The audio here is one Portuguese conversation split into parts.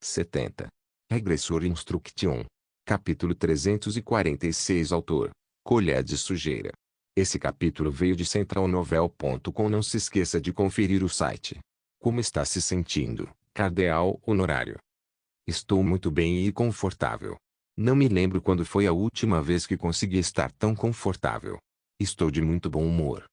70. Regressor Instruction. Capítulo 346. Autor: Colher de Sujeira. Esse capítulo veio de centralnovel.com. Não se esqueça de conferir o site. Como está se sentindo, cardeal honorário? Estou muito bem e confortável. Não me lembro quando foi a última vez que consegui estar tão confortável. Estou de muito bom humor.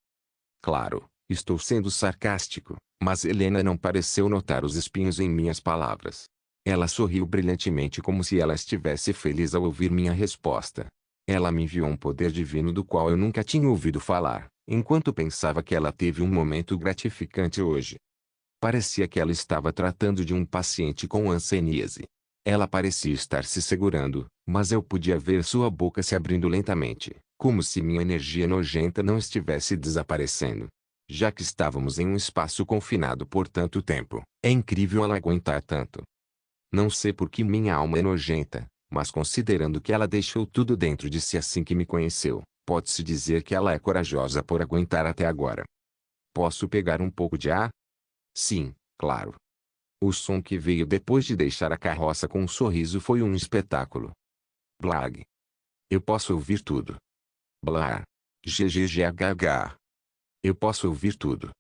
Claro, estou sendo sarcástico, mas Helena não pareceu notar os espinhos em minhas palavras. Ela sorriu brilhantemente como se ela estivesse feliz ao ouvir minha resposta. Ela me enviou um poder divino do qual eu nunca tinha ouvido falar, enquanto pensava que ela teve um momento gratificante hoje. Parecia que ela estava tratando de um paciente com hanseníase. Ela parecia estar se segurando, mas eu podia ver sua boca se abrindo lentamente, como se minha energia nojenta não estivesse desaparecendo. Já que estávamos em um espaço confinado por tanto tempo, é incrível ela aguentar tanto. Não sei por que minha alma é nojenta, mas considerando que ela deixou tudo dentro de si assim que me conheceu, pode-se dizer que ela é corajosa por aguentar até agora. Posso pegar um pouco de ar? Sim, claro. O som que veio depois de deixar a carroça com um sorriso foi um espetáculo. Blag. Eu posso ouvir tudo. Blá. GGGHH. Eu posso ouvir tudo.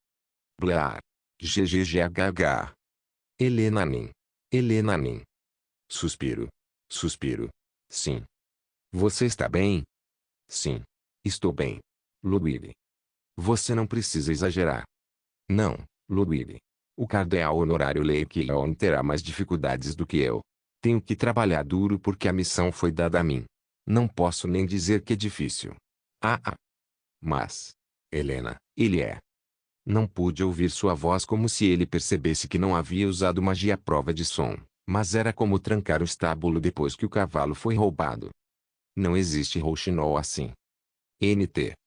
Blá. GGGHH. Helena Nin. Helena Nin. Suspiro. Suspiro. Sim. Você está bem? Sim. Estou bem. Ludwig. Você não precisa exagerar. Não, Ludwig. O cardeal honorário Leikilon terá mais dificuldades do que eu. Tenho que trabalhar duro porque a missão foi dada a mim. Não posso nem dizer que é difícil. Ah. Mas, Helena, ele é. Não pude ouvir sua voz como se ele percebesse que não havia usado magia à prova de som, mas era como trancar o estábulo depois que o cavalo foi roubado. Não existe rouxinol assim.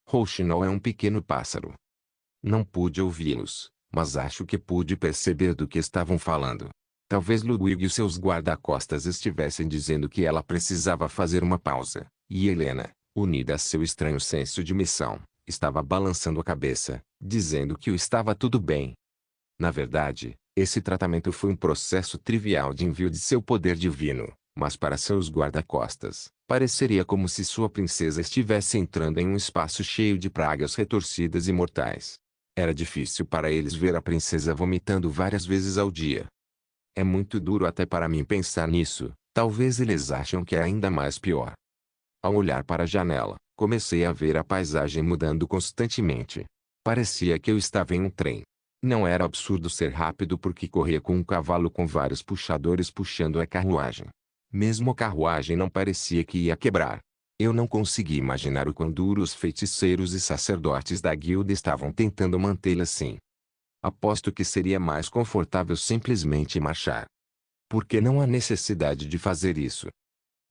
Rouxinol é um pequeno pássaro. Não pude ouvi-los, mas acho que pude perceber do que estavam falando. Talvez Ludwig e seus guarda-costas estivessem dizendo que ela precisava fazer uma pausa, e Helena, unida a seu estranho senso de missão, estava balançando a cabeça, dizendo que estava tudo bem. Na verdade, esse tratamento foi um processo trivial de envio de seu poder divino, mas para seus guarda-costas, pareceria como se sua princesa estivesse entrando em um espaço cheio de pragas retorcidas e mortais. Era difícil para eles ver a princesa vomitando várias vezes ao dia. É muito duro até para mim pensar nisso, talvez eles acham que é ainda mais pior. Ao olhar para a janela, comecei a ver a paisagem mudando constantemente. Parecia que eu estava em um trem. Não era absurdo ser rápido porque corria com um cavalo com vários puxadores puxando a carruagem. Mesmo a carruagem não parecia que ia quebrar. Eu não conseguia imaginar o quão duro os feiticeiros e sacerdotes da guilda estavam tentando mantê-la assim. Aposto que seria mais confortável simplesmente marchar. Porque não há necessidade de fazer isso.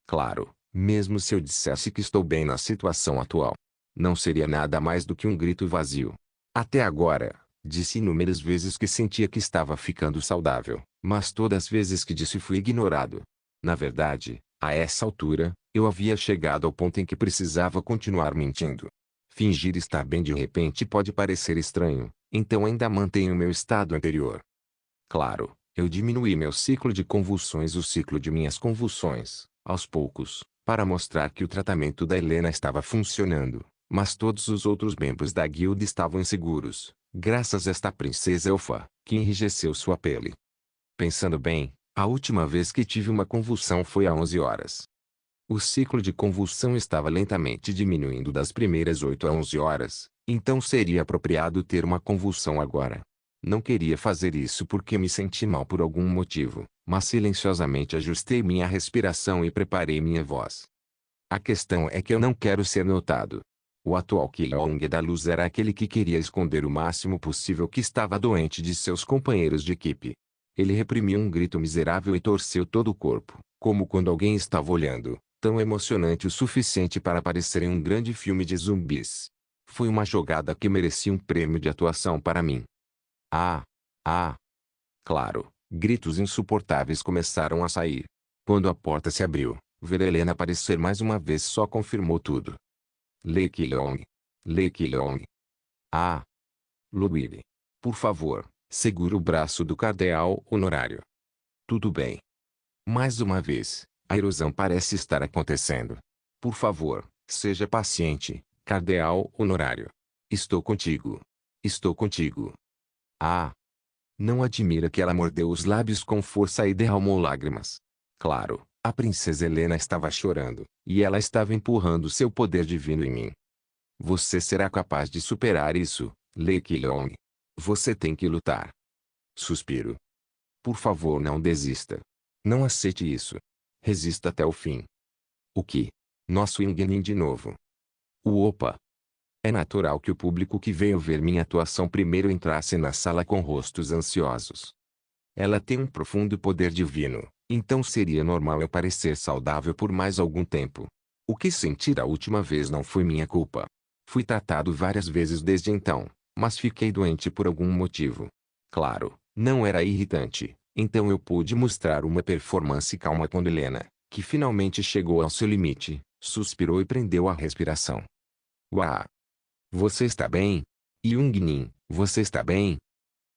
Claro, mesmo se eu dissesse que estou bem na situação atual, não seria nada mais do que um grito vazio. Até agora, disse inúmeras vezes que sentia que estava ficando saudável, mas todas as vezes que disse fui ignorado. Na verdade, a essa altura, eu havia chegado ao ponto em que precisava continuar mentindo. Fingir estar bem de repente pode parecer estranho, então ainda mantenho meu estado anterior. Claro, eu diminuí meu ciclo de convulsões, o ciclo de minhas convulsões, aos poucos, para mostrar que o tratamento da Helena estava funcionando, mas todos os outros membros da guilda estavam inseguros, graças a esta princesa elfa, que enrijeceu sua pele. Pensando bem, a última vez que tive uma convulsão foi há 11 horas. O ciclo de convulsão estava lentamente diminuindo das primeiras 8 a 11 horas, então seria apropriado ter uma convulsão agora. Não queria fazer isso porque me senti mal por algum motivo, mas silenciosamente ajustei minha respiração e preparei minha voz. A questão é que eu não quero ser notado. O atual Qilong da Luz era aquele que queria esconder o máximo possível que estava doente de seus companheiros de equipe. Ele reprimiu um grito miserável e torceu todo o corpo, como quando alguém estava olhando, tão emocionante o suficiente para parecer em um grande filme de zumbis. Foi uma jogada que merecia um prêmio de atuação para mim. Ah! Ah! Claro, gritos insuportáveis começaram a sair. Quando a porta se abriu, ver Helena aparecer mais uma vez só confirmou tudo. Lei Qilong. Lei Qilong. Ah! Ludwig. Por favor, segura o braço do cardeal honorário. Tudo bem. Mais uma vez, a erosão parece estar acontecendo. Por favor, seja paciente, cardeal honorário. Estou contigo. Estou contigo. Ah! Não admira que ela mordeu os lábios com força e derramou lágrimas. Claro, a princesa Helena estava chorando, e ela estava empurrando seu poder divino em mim. Você será capaz de superar isso, Lei Qilong. Você tem que lutar. Suspiro. Por favor, não desista. Não aceite isso. Resista até o fim. O que? Nosso Yingning de novo. Opa! É natural que o público que veio ver minha atuação primeiro entrasse na sala com rostos ansiosos. Ela tem um profundo poder divino, então seria normal eu parecer saudável por mais algum tempo. O que senti a última vez não foi minha culpa. Fui tratado várias vezes desde então, mas fiquei doente por algum motivo. Claro, não era irritante, então eu pude mostrar uma performance calma quando Helena, que finalmente chegou ao seu limite, suspirou e prendeu a respiração. Uau! Você está bem? Yungnin, você está bem?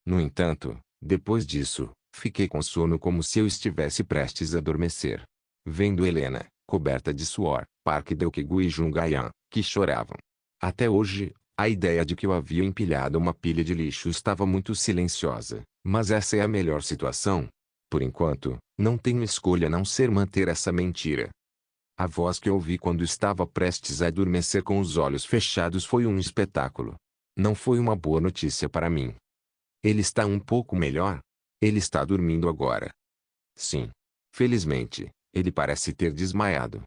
No entanto, depois disso, fiquei com sono como se eu estivesse prestes a adormecer. Vendo Helena, coberta de suor, Park Deokegu e Jungayan, que choravam. Até hoje, a ideia de que eu havia empilhado uma pilha de lixo estava muito silenciosa, mas essa é a melhor situação. Por enquanto, não tenho escolha a não ser manter essa mentira. A voz que ouvi quando estava prestes a adormecer com os olhos fechados foi um espetáculo. Não foi uma boa notícia para mim. Ele está um pouco melhor? Ele está dormindo agora. Sim. Felizmente, ele parece ter desmaiado.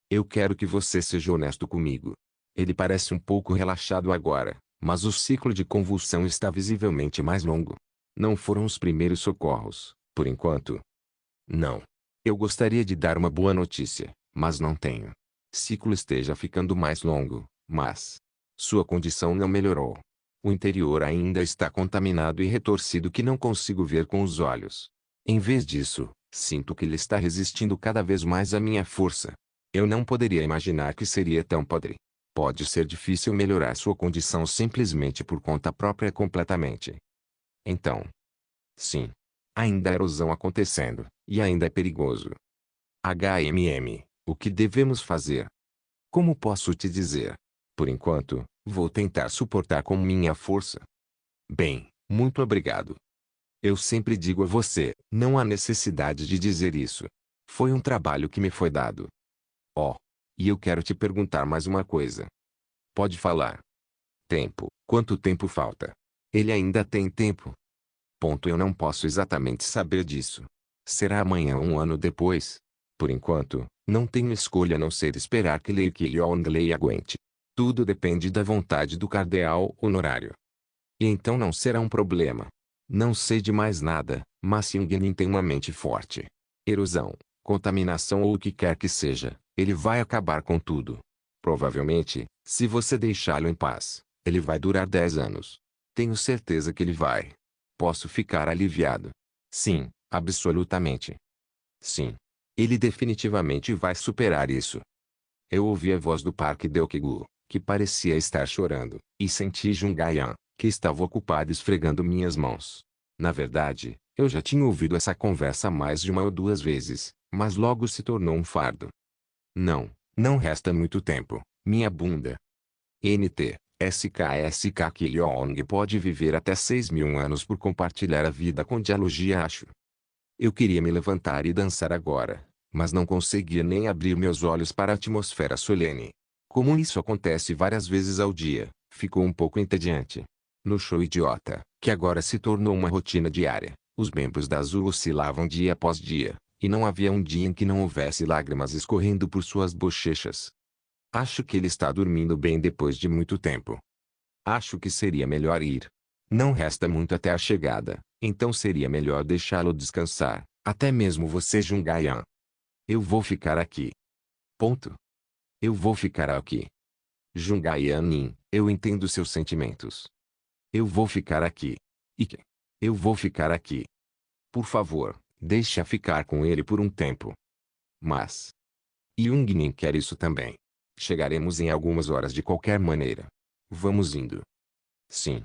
Eu quero que você seja honesto comigo. Ele parece um pouco relaxado agora, mas o ciclo de convulsão está visivelmente mais longo. Não foram os primeiros socorros, por enquanto. Não. Eu gostaria de dar uma boa notícia, mas não tenho. Ciclo esteja ficando mais longo, mas sua condição não melhorou. O interior ainda está contaminado e retorcido que não consigo ver com os olhos. Em vez disso, sinto que ele está resistindo cada vez mais à minha força. Eu não poderia imaginar que seria tão podre. Pode ser difícil melhorar sua condição simplesmente por conta própria completamente. Então, sim. Ainda há erosão acontecendo, e ainda é perigoso. O que devemos fazer? Como posso te dizer? Por enquanto, vou tentar suportar com minha força. Bem, muito obrigado. Eu sempre digo a você, não há necessidade de dizer isso. Foi um trabalho que me foi dado. Oh. E eu quero te perguntar mais uma coisa. Pode falar. Tempo. Quanto tempo falta? Ele ainda tem tempo? Eu não posso exatamente saber disso. Será amanhã ou um ano depois? Por enquanto, não tenho escolha a não ser esperar que Lei Qilong aguente. Tudo depende da vontade do cardeal honorário. E então não será um problema. Não sei de mais nada, mas Yingnin tem uma mente forte. Erosão, contaminação ou o que quer que seja, ele vai acabar com tudo. Provavelmente, se você deixá-lo em paz, ele vai durar 10 anos. Tenho certeza que ele vai. Posso ficar aliviado. Sim, absolutamente. Sim. Ele definitivamente vai superar isso. Eu ouvi a voz do Parque Deokegu, que parecia estar chorando, e senti Jungayan, que estava ocupado esfregando minhas mãos. Na verdade, eu já tinha ouvido essa conversa mais de uma ou duas vezes, mas logo se tornou um fardo. Não resta muito tempo, minha bunda. SKSK Qilong pode viver até 6.000 anos por compartilhar a vida com dialogia acho. Eu queria me levantar e dançar agora, mas não conseguia nem abrir meus olhos para a atmosfera solene. Como isso acontece várias vezes ao dia, ficou um pouco entediante. No show idiota, que agora se tornou uma rotina diária, os membros da Azul oscilavam dia após dia, e não havia um dia em que não houvesse lágrimas escorrendo por suas bochechas. Acho que ele está dormindo bem depois de muito tempo. Acho que seria melhor ir. Não resta muito até a chegada, então seria melhor deixá-lo descansar, até mesmo você Jungayan. Eu vou ficar aqui. Ponto. Eu vou ficar aqui. Jungayanin, eu entendo seus sentimentos. Eu vou ficar aqui. Eu vou ficar aqui. Por favor, deixe-a ficar com ele por um tempo. Mas Yungnin quer isso também. Chegaremos em algumas horas de qualquer maneira. Vamos indo. Sim.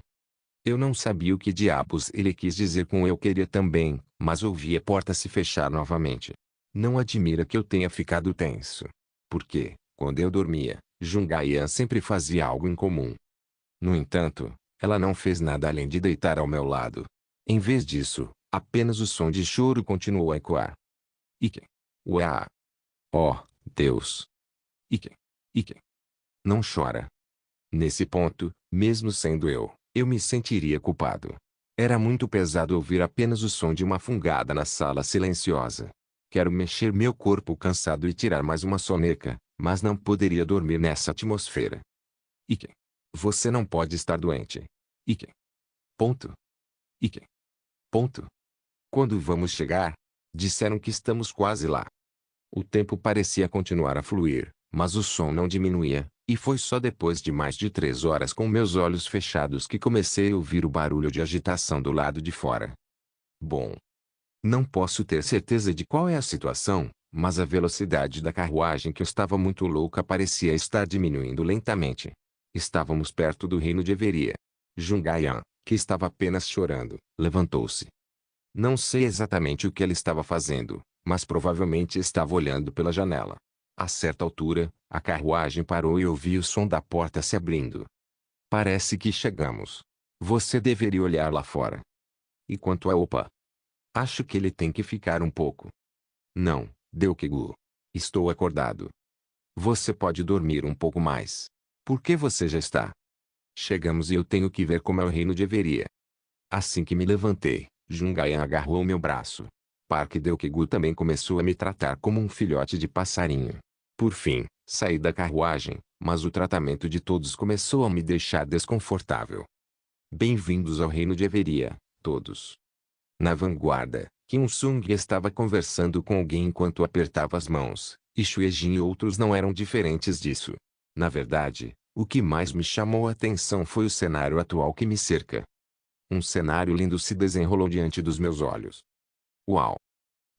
Eu não sabia o que diabos ele quis dizer com eu queria também, mas ouvi a porta se fechar novamente. Não admira que eu tenha ficado tenso. Porque, quando eu dormia, Jungaian sempre fazia algo incomum. No entanto, ela não fez nada além de deitar ao meu lado. Em vez disso, apenas o som de choro continuou a ecoar. Ike. Ué. Oh, Deus. Ike. Ike. Não chora. Nesse ponto, mesmo sendo eu me sentiria culpado. Era muito pesado ouvir apenas o som de uma fungada na sala silenciosa. Quero mexer meu corpo cansado e tirar mais uma soneca, mas não poderia dormir nessa atmosfera. Ike. Você não pode estar doente. Ike. Ponto. Ike. Ponto. Quando vamos chegar? Disseram que estamos quase lá. O tempo parecia continuar a fluir, mas o som não diminuía, e foi só depois de mais de 3 horas com meus olhos fechados que comecei a ouvir o barulho de agitação do lado de fora. Bom, não posso ter certeza de qual é a situação, mas a velocidade da carruagem que estava muito louca parecia estar diminuindo lentamente. Estávamos perto do reino de Everia. Jungaian, que estava apenas chorando, levantou-se. Não sei exatamente o que ele estava fazendo, mas provavelmente estava olhando pela janela. A certa altura, a carruagem parou e ouvi o som da porta se abrindo. Parece que chegamos. Você deveria olhar lá fora. E quanto a Opa? Acho que ele tem que ficar um pouco. Não, Deukegu. Estou acordado. Você pode dormir um pouco mais. Por que você já está? Chegamos e eu tenho que ver como é o reino de Everia. Assim que me levantei, Jungaian agarrou meu braço. Park Deukegu também começou a me tratar como um filhote de passarinho. Por fim, saí da carruagem, mas o tratamento de todos começou a me deixar desconfortável. Bem-vindos ao reino de Everia, todos. Na vanguarda, Kim Sung estava conversando com alguém enquanto apertava as mãos, e Xuejin e outros não eram diferentes disso. Na verdade, o que mais me chamou a atenção foi o cenário atual que me cerca. Um cenário lindo se desenrolou diante dos meus olhos. Uau!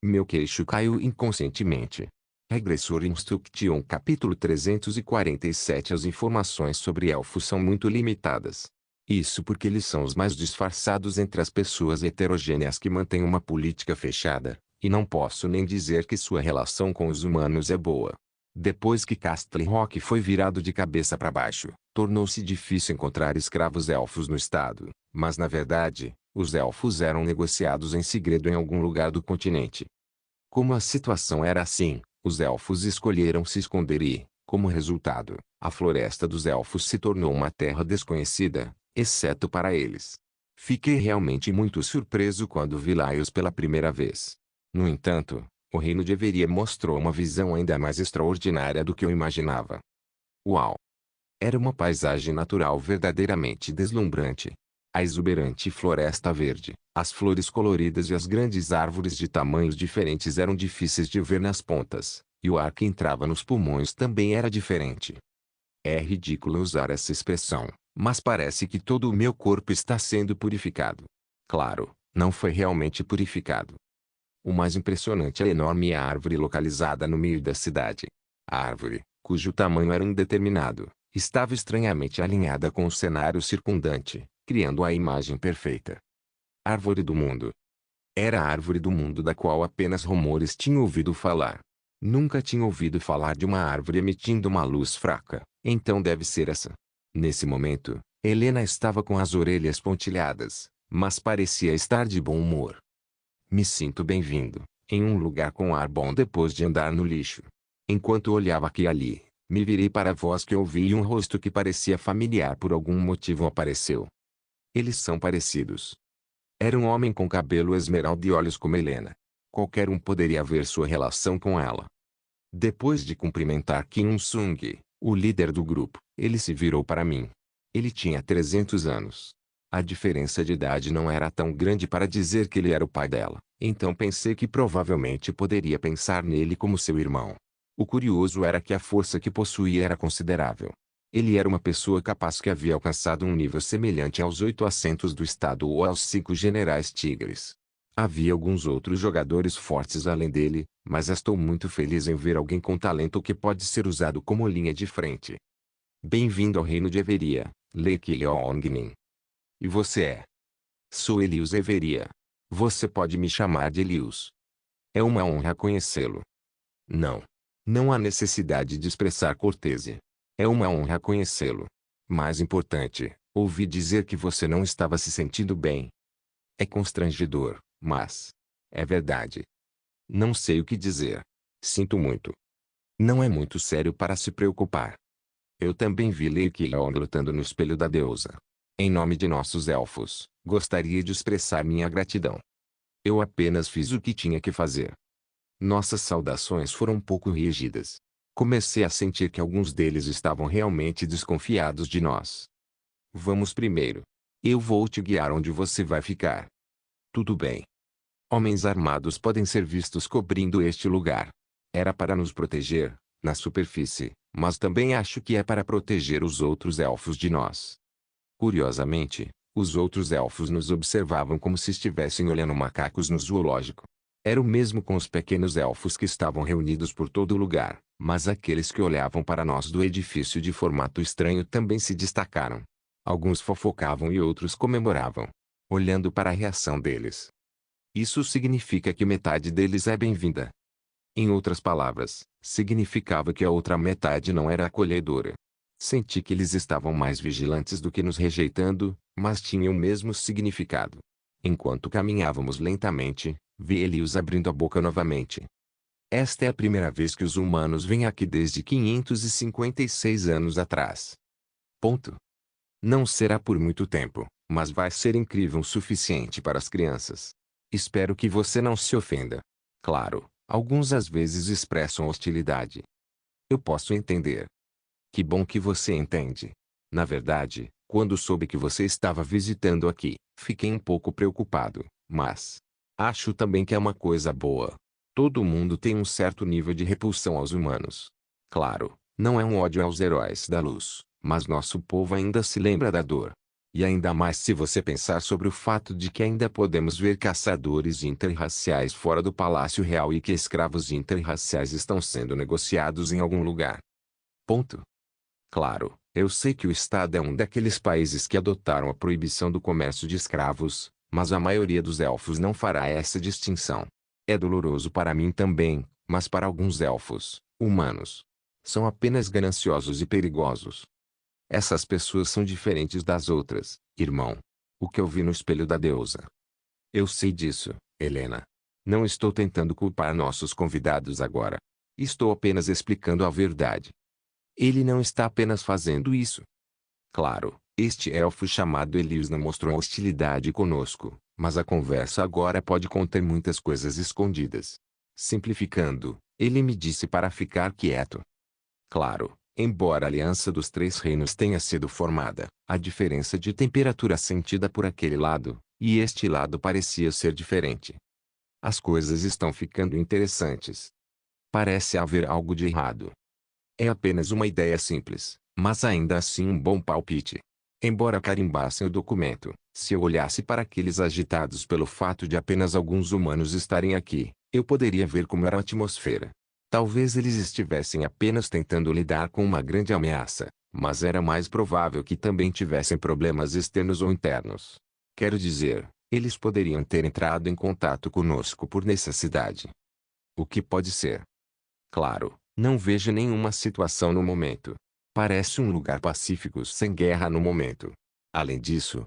Meu queixo caiu inconscientemente. Regressor Instruction capítulo 347. As informações sobre elfos são muito limitadas. Isso porque eles são os mais disfarçados entre as pessoas heterogêneas que mantêm uma política fechada, e não posso nem dizer que sua relação com os humanos é boa. Depois que Castle Rock foi virado de cabeça para baixo, tornou-se difícil encontrar escravos elfos no estado, mas na verdade, os elfos eram negociados em segredo em algum lugar do continente. Como a situação era assim, os elfos escolheram se esconder e, como resultado, a floresta dos elfos se tornou uma terra desconhecida, exceto para eles. Fiquei realmente muito surpreso quando vi Laios pela primeira vez. No entanto, o reino de Everia mostrou uma visão ainda mais extraordinária do que eu imaginava. Uau! Era uma paisagem natural verdadeiramente deslumbrante. A exuberante floresta verde, as flores coloridas e as grandes árvores de tamanhos diferentes eram difíceis de ver nas pontas, e o ar que entrava nos pulmões também era diferente. É ridículo usar essa expressão, mas parece que todo o meu corpo está sendo purificado. Claro, não foi realmente purificado. O mais impressionante é a enorme árvore localizada no meio da cidade. A árvore, cujo tamanho era indeterminado, estava estranhamente alinhada com o cenário circundante, criando a imagem perfeita. Árvore do Mundo. Era a árvore do mundo da qual apenas rumores tinham ouvido falar. Nunca tinha ouvido falar de uma árvore emitindo uma luz fraca, então deve ser essa. Nesse momento, Helena estava com as orelhas pontilhadas, mas parecia estar de bom humor. Me sinto bem-vindo, em um lugar com ar bom depois de andar no lixo. Enquanto olhava aqui e ali, me virei para a voz que ouvi e um rosto que parecia familiar por algum motivo apareceu. Eles são parecidos. Era um homem com cabelo esmeralda e olhos como Helena. Qualquer um poderia ver sua relação com ela. Depois de cumprimentar Kim Sung, o líder do grupo, ele se virou para mim. Ele tinha 300 anos. A diferença de idade não era tão grande para dizer que ele era o pai dela, então pensei que provavelmente poderia pensar nele como seu irmão. O curioso era que a força que possuía era considerável. Ele era uma pessoa capaz que havia alcançado um nível semelhante aos 8 assentos do estado ou aos 5 generais tigres. Havia alguns outros jogadores fortes além dele, mas estou muito feliz em ver alguém com talento que pode ser usado como linha de frente. Bem-vindo ao reino de Everia, Lake Yeongmin. E você é? Sou Elius Everia. Você pode me chamar de Elius. É uma honra conhecê-lo. Não. Não há necessidade de expressar cortesia. É uma honra conhecê-lo. Mais importante, ouvi dizer que você não estava se sentindo bem. É constrangedor, mas é verdade. Não sei o que dizer. Sinto muito. Não é muito sério para se preocupar. Eu também vi Lake Leon lutando no espelho da deusa. Em nome de nossos elfos, gostaria de expressar minha gratidão. Eu apenas fiz o que tinha que fazer. Nossas saudações foram um pouco rígidas. Comecei a sentir que alguns deles estavam realmente desconfiados de nós. Vamos primeiro. Eu vou te guiar onde você vai ficar. Tudo bem. Homens armados podem ser vistos cobrindo este lugar. Era para nos proteger, na superfície, mas também acho que é para proteger os outros elfos de nós. Curiosamente, os outros elfos nos observavam como se estivessem olhando macacos no zoológico. Era o mesmo com os pequenos elfos que estavam reunidos por todo o lugar, mas aqueles que olhavam para nós do edifício de formato estranho também se destacaram. Alguns fofocavam e outros comemoravam, olhando para a reação deles. Isso significa que metade deles é bem-vinda. Em outras palavras, significava que a outra metade não era acolhedora. Senti que eles estavam mais vigilantes do que nos rejeitando, mas tinha o mesmo significado. Enquanto caminhávamos lentamente, vi Elios abrindo a boca novamente. Esta é a primeira vez que os humanos vêm aqui desde 556 anos atrás. Ponto. Não será por muito tempo, mas vai ser incrível o suficiente para as crianças. Espero que você não se ofenda. Claro, alguns às vezes expressam hostilidade. Eu posso entender. Que bom que você entende. Na verdade, quando soube que você estava visitando aqui, fiquei um pouco preocupado, mas acho também que é uma coisa boa. Todo mundo tem um certo nível de repulsão aos humanos. Claro, não é um ódio aos heróis da luz, mas nosso povo ainda se lembra da dor. E ainda mais se você pensar sobre o fato de que ainda podemos ver caçadores interraciais fora do Palácio Real e que escravos interraciais estão sendo negociados em algum lugar. Ponto. Claro, eu sei que o Estado é um daqueles países que adotaram a proibição do comércio de escravos, mas a maioria dos elfos não fará essa distinção. É doloroso para mim também, mas para alguns elfos, humanos, são apenas gananciosos e perigosos. Essas pessoas são diferentes das outras, irmão. O que eu vi no espelho da deusa. Eu sei disso, Helena. Não estou tentando culpar nossos convidados agora. Estou apenas explicando a verdade. Ele não está apenas fazendo isso. Claro, este elfo chamado Elios não mostrou hostilidade conosco, mas a conversa agora pode conter muitas coisas escondidas. Simplificando, ele me disse para ficar quieto. Claro, embora a Aliança dos Três Reinos tenha sido formada, a diferença de temperatura sentida por aquele lado, e este lado parecia ser diferente. As coisas estão ficando interessantes. Parece haver algo de errado. É apenas uma ideia simples, mas ainda assim um bom palpite. Embora carimbassem o documento, se eu olhasse para aqueles agitados pelo fato de apenas alguns humanos estarem aqui, eu poderia ver como era a atmosfera. Talvez eles estivessem apenas tentando lidar com uma grande ameaça, mas era mais provável que também tivessem problemas externos ou internos. Quero dizer, eles poderiam ter entrado em contato conosco por necessidade. O que pode ser? Claro, não vejo nenhuma situação no momento. Parece um lugar pacífico sem guerra no momento. Além disso,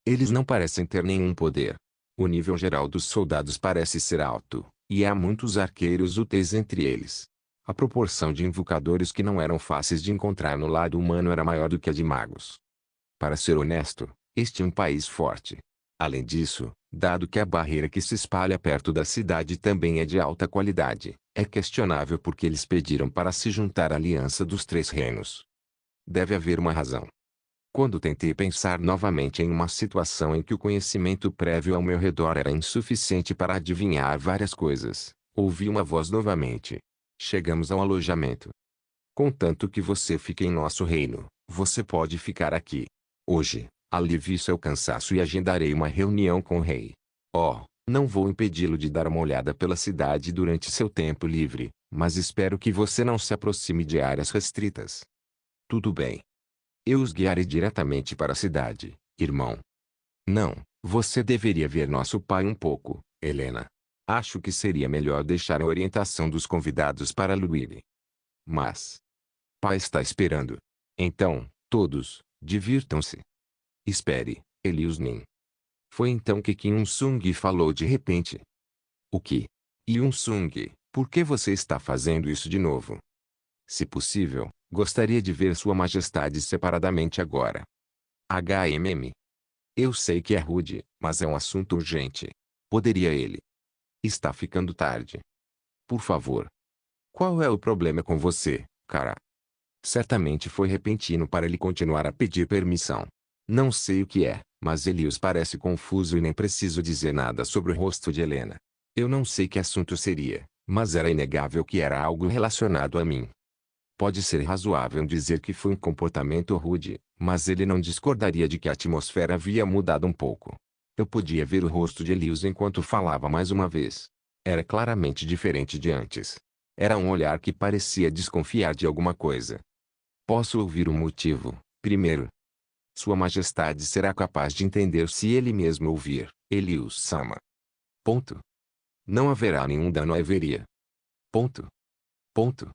eles não parecem ter nenhum poder. O nível geral dos soldados parece ser alto, e há muitos arqueiros úteis entre eles. A proporção de invocadores que não eram fáceis de encontrar no lado humano era maior do que a de magos. Para ser honesto, este é um país forte. Além disso, dado que a barreira que se espalha perto da cidade também é de alta qualidade, é questionável porque eles pediram para se juntar à Aliança dos Três Reinos. Deve haver uma razão. Quando tentei pensar novamente em uma situação em que o conhecimento prévio ao meu redor era insuficiente para adivinhar várias coisas, ouvi uma voz novamente. Chegamos ao alojamento. Contanto que você fique em nosso reino, você pode ficar aqui. Hoje, alivie seu cansaço e agendarei uma reunião com o rei. Oh, não vou impedi-lo de dar uma olhada pela cidade durante seu tempo livre, mas espero que você não se aproxime de áreas restritas. Tudo bem. Eu os guiarei diretamente para a cidade, irmão. Não, você deveria ver nosso pai um pouco, Helena. Acho que seria melhor deixar a orientação dos convidados para Luigi. Mas pai está esperando. Então, todos, divirtam-se. Espere, Eliusnin. Foi então que Kim Sung falou de repente. O que? Sung, por que você está fazendo isso de novo? Se possível, gostaria de ver Sua Majestade separadamente agora. Eu sei que é rude, mas é um assunto urgente. Poderia ele? Está ficando tarde. Por favor. Qual é o problema com você, cara? Certamente foi repentino para ele continuar a pedir permissão. Não sei o que é, mas Elius parece confuso e nem preciso dizer nada sobre o rosto de Helena. Eu não sei que assunto seria, mas era inegável que era algo relacionado a mim. Pode ser razoável dizer que foi um comportamento rude, mas ele não discordaria de que a atmosfera havia mudado um pouco. Eu podia ver o rosto de Elius enquanto falava mais uma vez. Era claramente diferente de antes. Era um olhar que parecia desconfiar de alguma coisa. Posso ouvir o motivo, primeiro? Sua Majestade será capaz de entender se ele mesmo ouvir, Elius-sama. Ponto. Não haverá nenhum dano a Everia. Ponto. Ponto.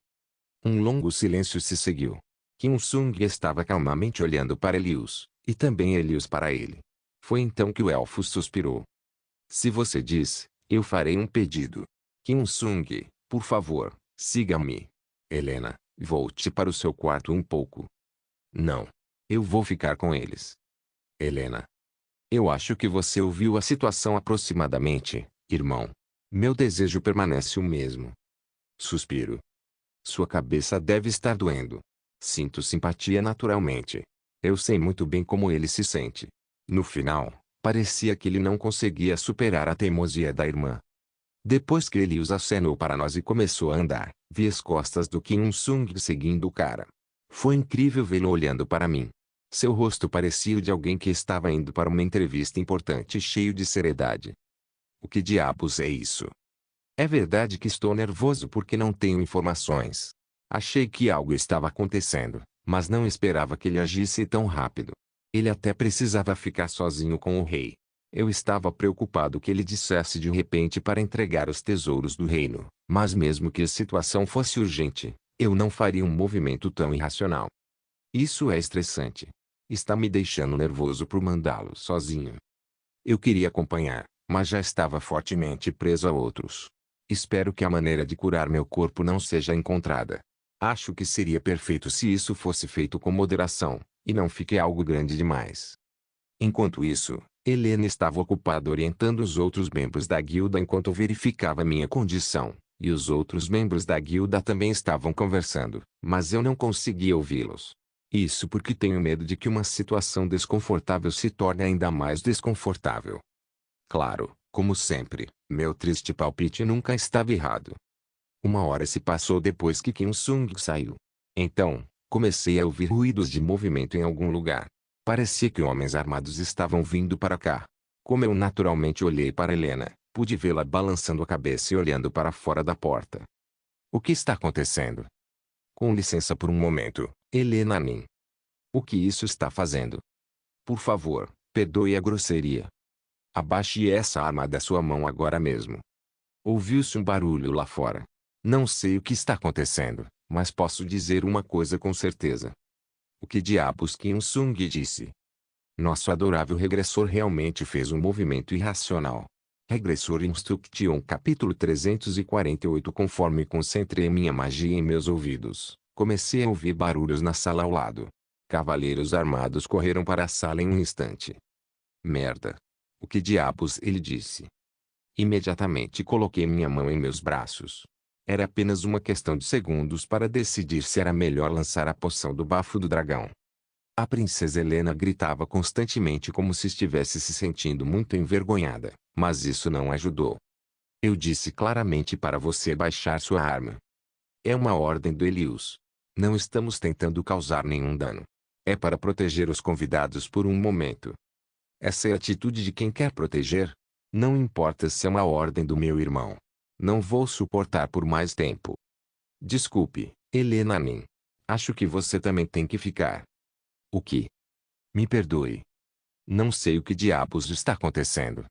Um longo silêncio se seguiu. Kim Sung estava calmamente olhando para Elius, e também Elius para ele. Foi então que o elfo suspirou. Se você diz, eu farei um pedido. Kim Sung, por favor, siga-me. Helena, volte para o seu quarto um pouco. Não. Eu vou ficar com eles. Helena. Eu acho que você ouviu a situação aproximadamente, irmão. Meu desejo permanece o mesmo. Suspiro. Sua cabeça deve estar doendo. Sinto simpatia naturalmente. Eu sei muito bem como ele se sente. No final, parecia que ele não conseguia superar a teimosia da irmã. Depois que ele os acenou para nós e começou a andar, vi as costas do Kim Sung seguindo o cara. Foi incrível vê-lo olhando para mim. Seu rosto parecia o de alguém que estava indo para uma entrevista importante cheio de seriedade. O que diabos é isso? É verdade que estou nervoso porque não tenho informações. Achei que algo estava acontecendo, mas não esperava que ele agisse tão rápido. Ele até precisava ficar sozinho com o rei. Eu estava preocupado que ele dissesse de repente para entregar os tesouros do reino, mas mesmo que a situação fosse urgente, eu não faria um movimento tão irracional. Isso é estressante. Está me deixando nervoso por mandá-lo sozinho. Eu queria acompanhar, mas já estava fortemente preso a outros. Espero que a maneira de curar meu corpo não seja encontrada. Acho que seria perfeito se isso fosse feito com moderação, e não fique algo grande demais. Enquanto isso, Helena estava ocupada orientando os outros membros da guilda enquanto verificava minha condição, e os outros membros da guilda também estavam conversando, mas eu não conseguia ouvi-los. Isso porque tenho medo de que uma situação desconfortável se torne ainda mais desconfortável. Claro, como sempre, meu triste palpite nunca estava errado. Uma hora se passou depois que Kim Sung saiu. Então, comecei a ouvir ruídos de movimento em algum lugar. Parecia que homens armados estavam vindo para cá. Como eu naturalmente olhei para Helena, pude vê-la balançando a cabeça e olhando para fora da porta. O que está acontecendo? Com licença por um momento, Helena Nin. O que isso está fazendo? Por favor, perdoe a grosseria. Abaixe essa arma da sua mão agora mesmo. Ouviu-se um barulho lá fora. Não sei o que está acontecendo, mas posso dizer uma coisa com certeza. O que diabos Kim Sung disse? Nosso adorável regressor realmente fez um movimento irracional. Regressor Instruction capítulo 348. Conforme concentrei minha magia em meus ouvidos, comecei a ouvir barulhos na sala ao lado. Cavaleiros armados correram para a sala em um instante. Merda. O que diabos ele disse? Imediatamente coloquei minha mão em meus braços. Era apenas uma questão de segundos para decidir se era melhor lançar a poção do bafo do dragão. A princesa Helena gritava constantemente como se estivesse se sentindo muito envergonhada, mas isso não ajudou. Eu disse claramente para você baixar sua arma. É uma ordem do Elius. Não estamos tentando causar nenhum dano. É para proteger os convidados por um momento. Essa é a atitude de quem quer proteger? Não importa se é uma ordem do meu irmão. Não vou suportar por mais tempo. Desculpe, Helena Nin. Acho que você também tem que ficar. O que? Me perdoe. Não sei o que diabos está acontecendo.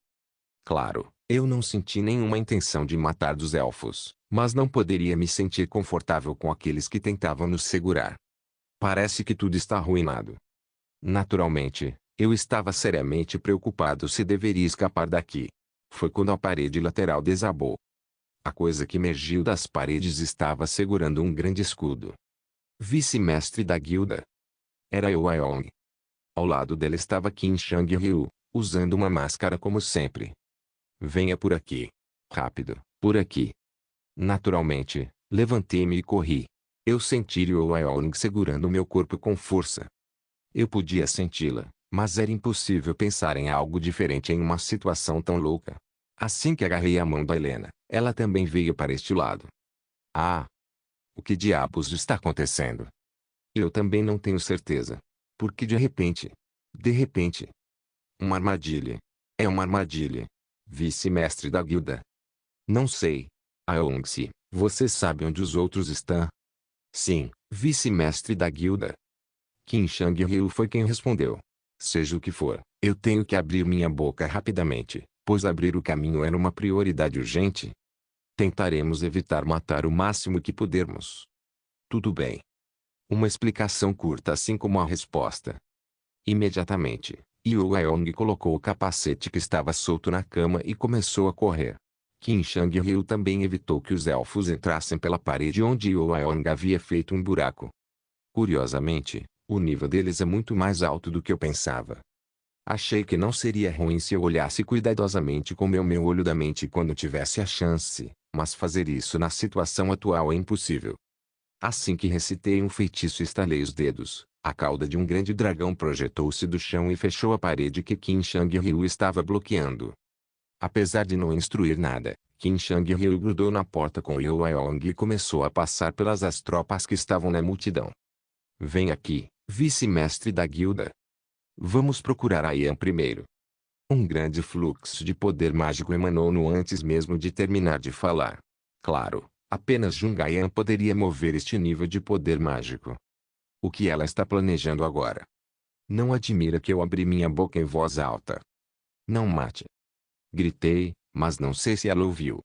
Claro, Eu não senti nenhuma intenção de matar dos elfos, mas não poderia me sentir confortável com aqueles que tentavam nos segurar. Parece que tudo está arruinado. Naturalmente, eu estava seriamente preocupado se deveria escapar daqui. Foi quando a parede lateral desabou. A coisa que emergiu das paredes estava segurando um grande escudo. Vice-mestre da guilda. Era eu Aong. Ao lado dele estava Qin Shang-Ryu, usando uma máscara como sempre. Venha por aqui. Rápido, por aqui. Naturalmente, levantei-me e corri. Eu senti Liu Aong segurando meu corpo com força. Eu podia senti-la, mas era impossível pensar em algo diferente em uma situação tão louca. Assim que agarrei a mão da Helena, ela também veio para este lado. Ah! O que diabos está acontecendo? Eu também não tenho certeza. Porque de repente... Uma armadilha. É uma armadilha. Vice-mestre da guilda. Não sei. Aong-se, você sabe onde os outros estão? Sim, vice-mestre da guilda. Qin Shang-Ryu foi quem respondeu. Seja o que for, eu tenho que abrir minha boca rapidamente, pois abrir o caminho era uma prioridade urgente. Tentaremos evitar matar o máximo que pudermos. Tudo bem. Uma explicação curta assim como a resposta. Imediatamente, Liu Aong colocou o capacete que estava solto na cama e começou a correr. Qin Shang-Ryu também evitou que os elfos entrassem pela parede onde Liu Aong havia feito um buraco. Curiosamente, o nível deles é muito mais alto do que eu pensava. Achei que não seria ruim se eu olhasse cuidadosamente com meu olho da mente quando tivesse a chance, mas fazer isso na situação atual é impossível. Assim que recitei um feitiço e estalei os dedos, a cauda de um grande dragão projetou-se do chão e fechou a parede que Qin Shang-Ryu estava bloqueando. Apesar de não instruir nada, Qin Shang-Ryu grudou na porta com Liu Aong e começou a passar pelas as tropas que estavam na multidão. Vem aqui, vice-mestre da guilda. Vamos procurar a Yan primeiro. Um grande fluxo de poder mágico emanou-no antes mesmo de terminar de falar. Claro, apenas Jungayan poderia mover este nível de poder mágico. O que ela está planejando agora? Não admira que eu abri minha boca em voz alta. Não mate. Gritei, mas não sei se ela ouviu.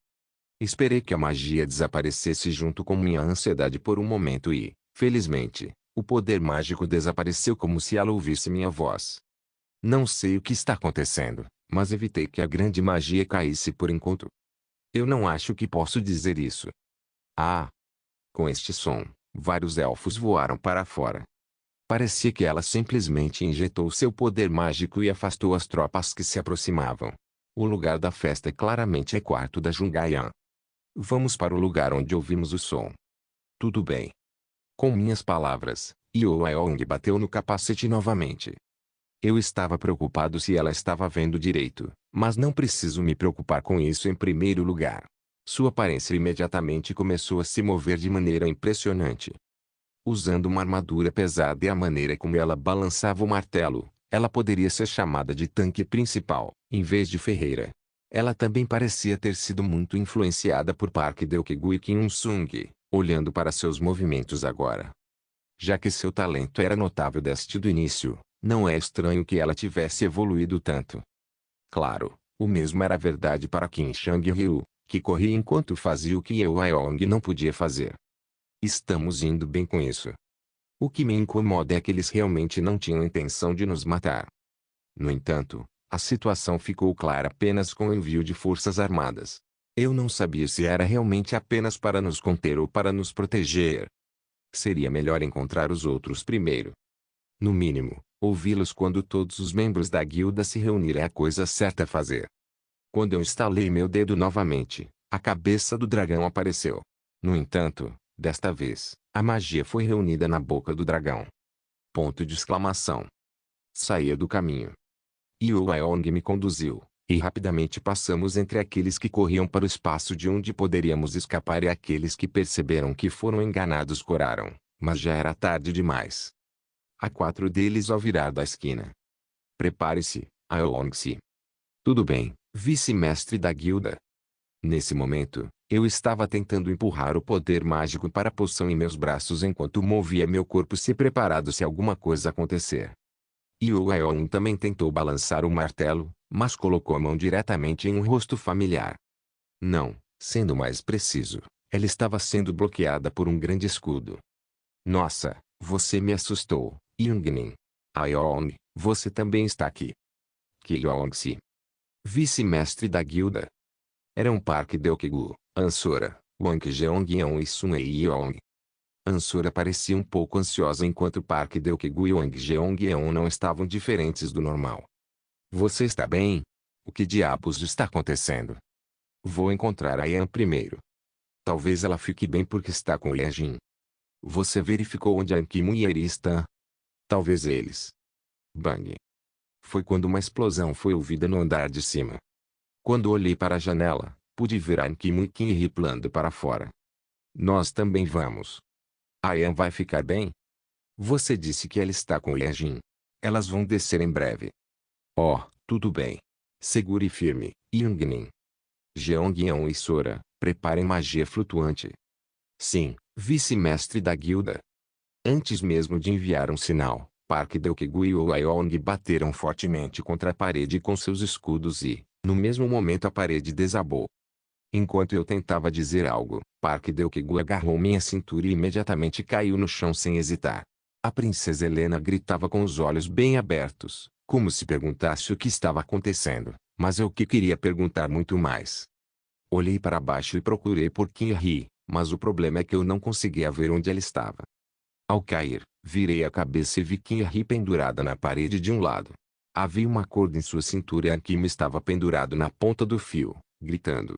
Esperei que a magia desaparecesse junto com minha ansiedade por um momento e, felizmente, o poder mágico desapareceu como se ela ouvisse minha voz. Não sei o que está acontecendo, mas evitei que a grande magia caísse por enquanto. Eu não acho que posso dizer isso. Ah! Com este som, vários elfos voaram para fora. Parecia que ela simplesmente injetou seu poder mágico e afastou as tropas que se aproximavam. O lugar da festa claramente é quarto da Jungayan. Vamos para o lugar onde ouvimos o som. Tudo bem. Com minhas palavras, Liu Aong bateu no capacete novamente. Eu estava preocupado se ela estava vendo direito, mas não preciso me preocupar com isso em primeiro lugar. Sua aparência imediatamente começou a se mover de maneira impressionante. Usando uma armadura pesada e a maneira como ela balançava o martelo, ela poderia ser chamada de tanque principal, em vez de ferreira. Ela também parecia ter sido muito influenciada por Park Deok-gu e Kim Un-sung, olhando para seus movimentos agora. Já que seu talento era notável desde o início, não é estranho que ela tivesse evoluído tanto. Claro, o mesmo era verdade para Qin Shang-Ryu, que corria enquanto fazia o que Liu Aong não podia fazer. Estamos indo bem com isso. O que me incomoda é que eles realmente não tinham intenção de nos matar. No entanto, a situação ficou clara apenas com o envio de forças armadas. Eu não sabia se era realmente apenas para nos conter ou para nos proteger. Seria melhor encontrar os outros primeiro. No mínimo, ouvi-los quando todos os membros da guilda se reunirem é a coisa certa a fazer. Quando eu estalei meu dedo novamente, a cabeça do dragão apareceu. No entanto, desta vez, a magia foi reunida na boca do dragão. Ponto de exclamação. Saía do caminho. Liu Aong me conduziu, e rapidamente passamos entre aqueles que corriam para o espaço de onde poderíamos escapar e aqueles que perceberam que foram enganados coraram, mas já era tarde demais. Há 4 deles ao virar da esquina. Prepare-se, Aong-se. Tudo bem, vice-mestre da guilda. Nesse momento, eu estava tentando empurrar o poder mágico para a poção em meus braços enquanto movia meu corpo se preparado se alguma coisa acontecer. Liu Aong também tentou balançar o martelo, mas colocou a mão diretamente em um rosto familiar. Não, sendo mais preciso, ela estava sendo bloqueada por um grande escudo. Nossa, você me assustou, Yongnin. Aeong, você também está aqui. Kyong-si, vice-mestre da guilda. Era um Park Deokegu, Ansora, Wang Jeongyeon e Sun Yeong. Ansora parecia um pouco ansiosa enquanto Park Deokegu e Wang Jeongyeon não estavam diferentes do normal. Você está bem? O que diabos está acontecendo? Vou encontrar a Yan primeiro. Talvez ela fique bem porque está com Yejin. Você verificou onde a Kim e Eri estão? Talvez eles. Bang. Foi quando uma explosão foi ouvida no andar de cima. Quando olhei para a janela, pude ver a Kim e Kim pulando para fora. Nós também vamos. A Yan vai ficar bem? Você disse que ela está com Yejin. Elas vão descer em breve. Oh, tudo bem. Segure firme, Yongnin. Jeongyeon e Sora, preparem magia flutuante. Sim, vice-mestre da guilda. Antes mesmo de enviar um sinal, Park Deokegu e Oaeong bateram fortemente contra a parede com seus escudos e, no mesmo momento a parede desabou. Enquanto eu tentava dizer algo, Park Deokegu agarrou minha cintura e imediatamente caiu no chão sem hesitar. A princesa Helena gritava com os olhos bem abertos, como se perguntasse o que estava acontecendo, mas eu que queria perguntar muito mais. Olhei para baixo e procurei por Kim-hee, mas o problema é que eu não conseguia ver onde ela estava. Ao cair, virei a cabeça e vi Kim-hee pendurada na parede de um lado. Havia uma corda em sua cintura e Kim estava pendurado na ponta do fio, gritando.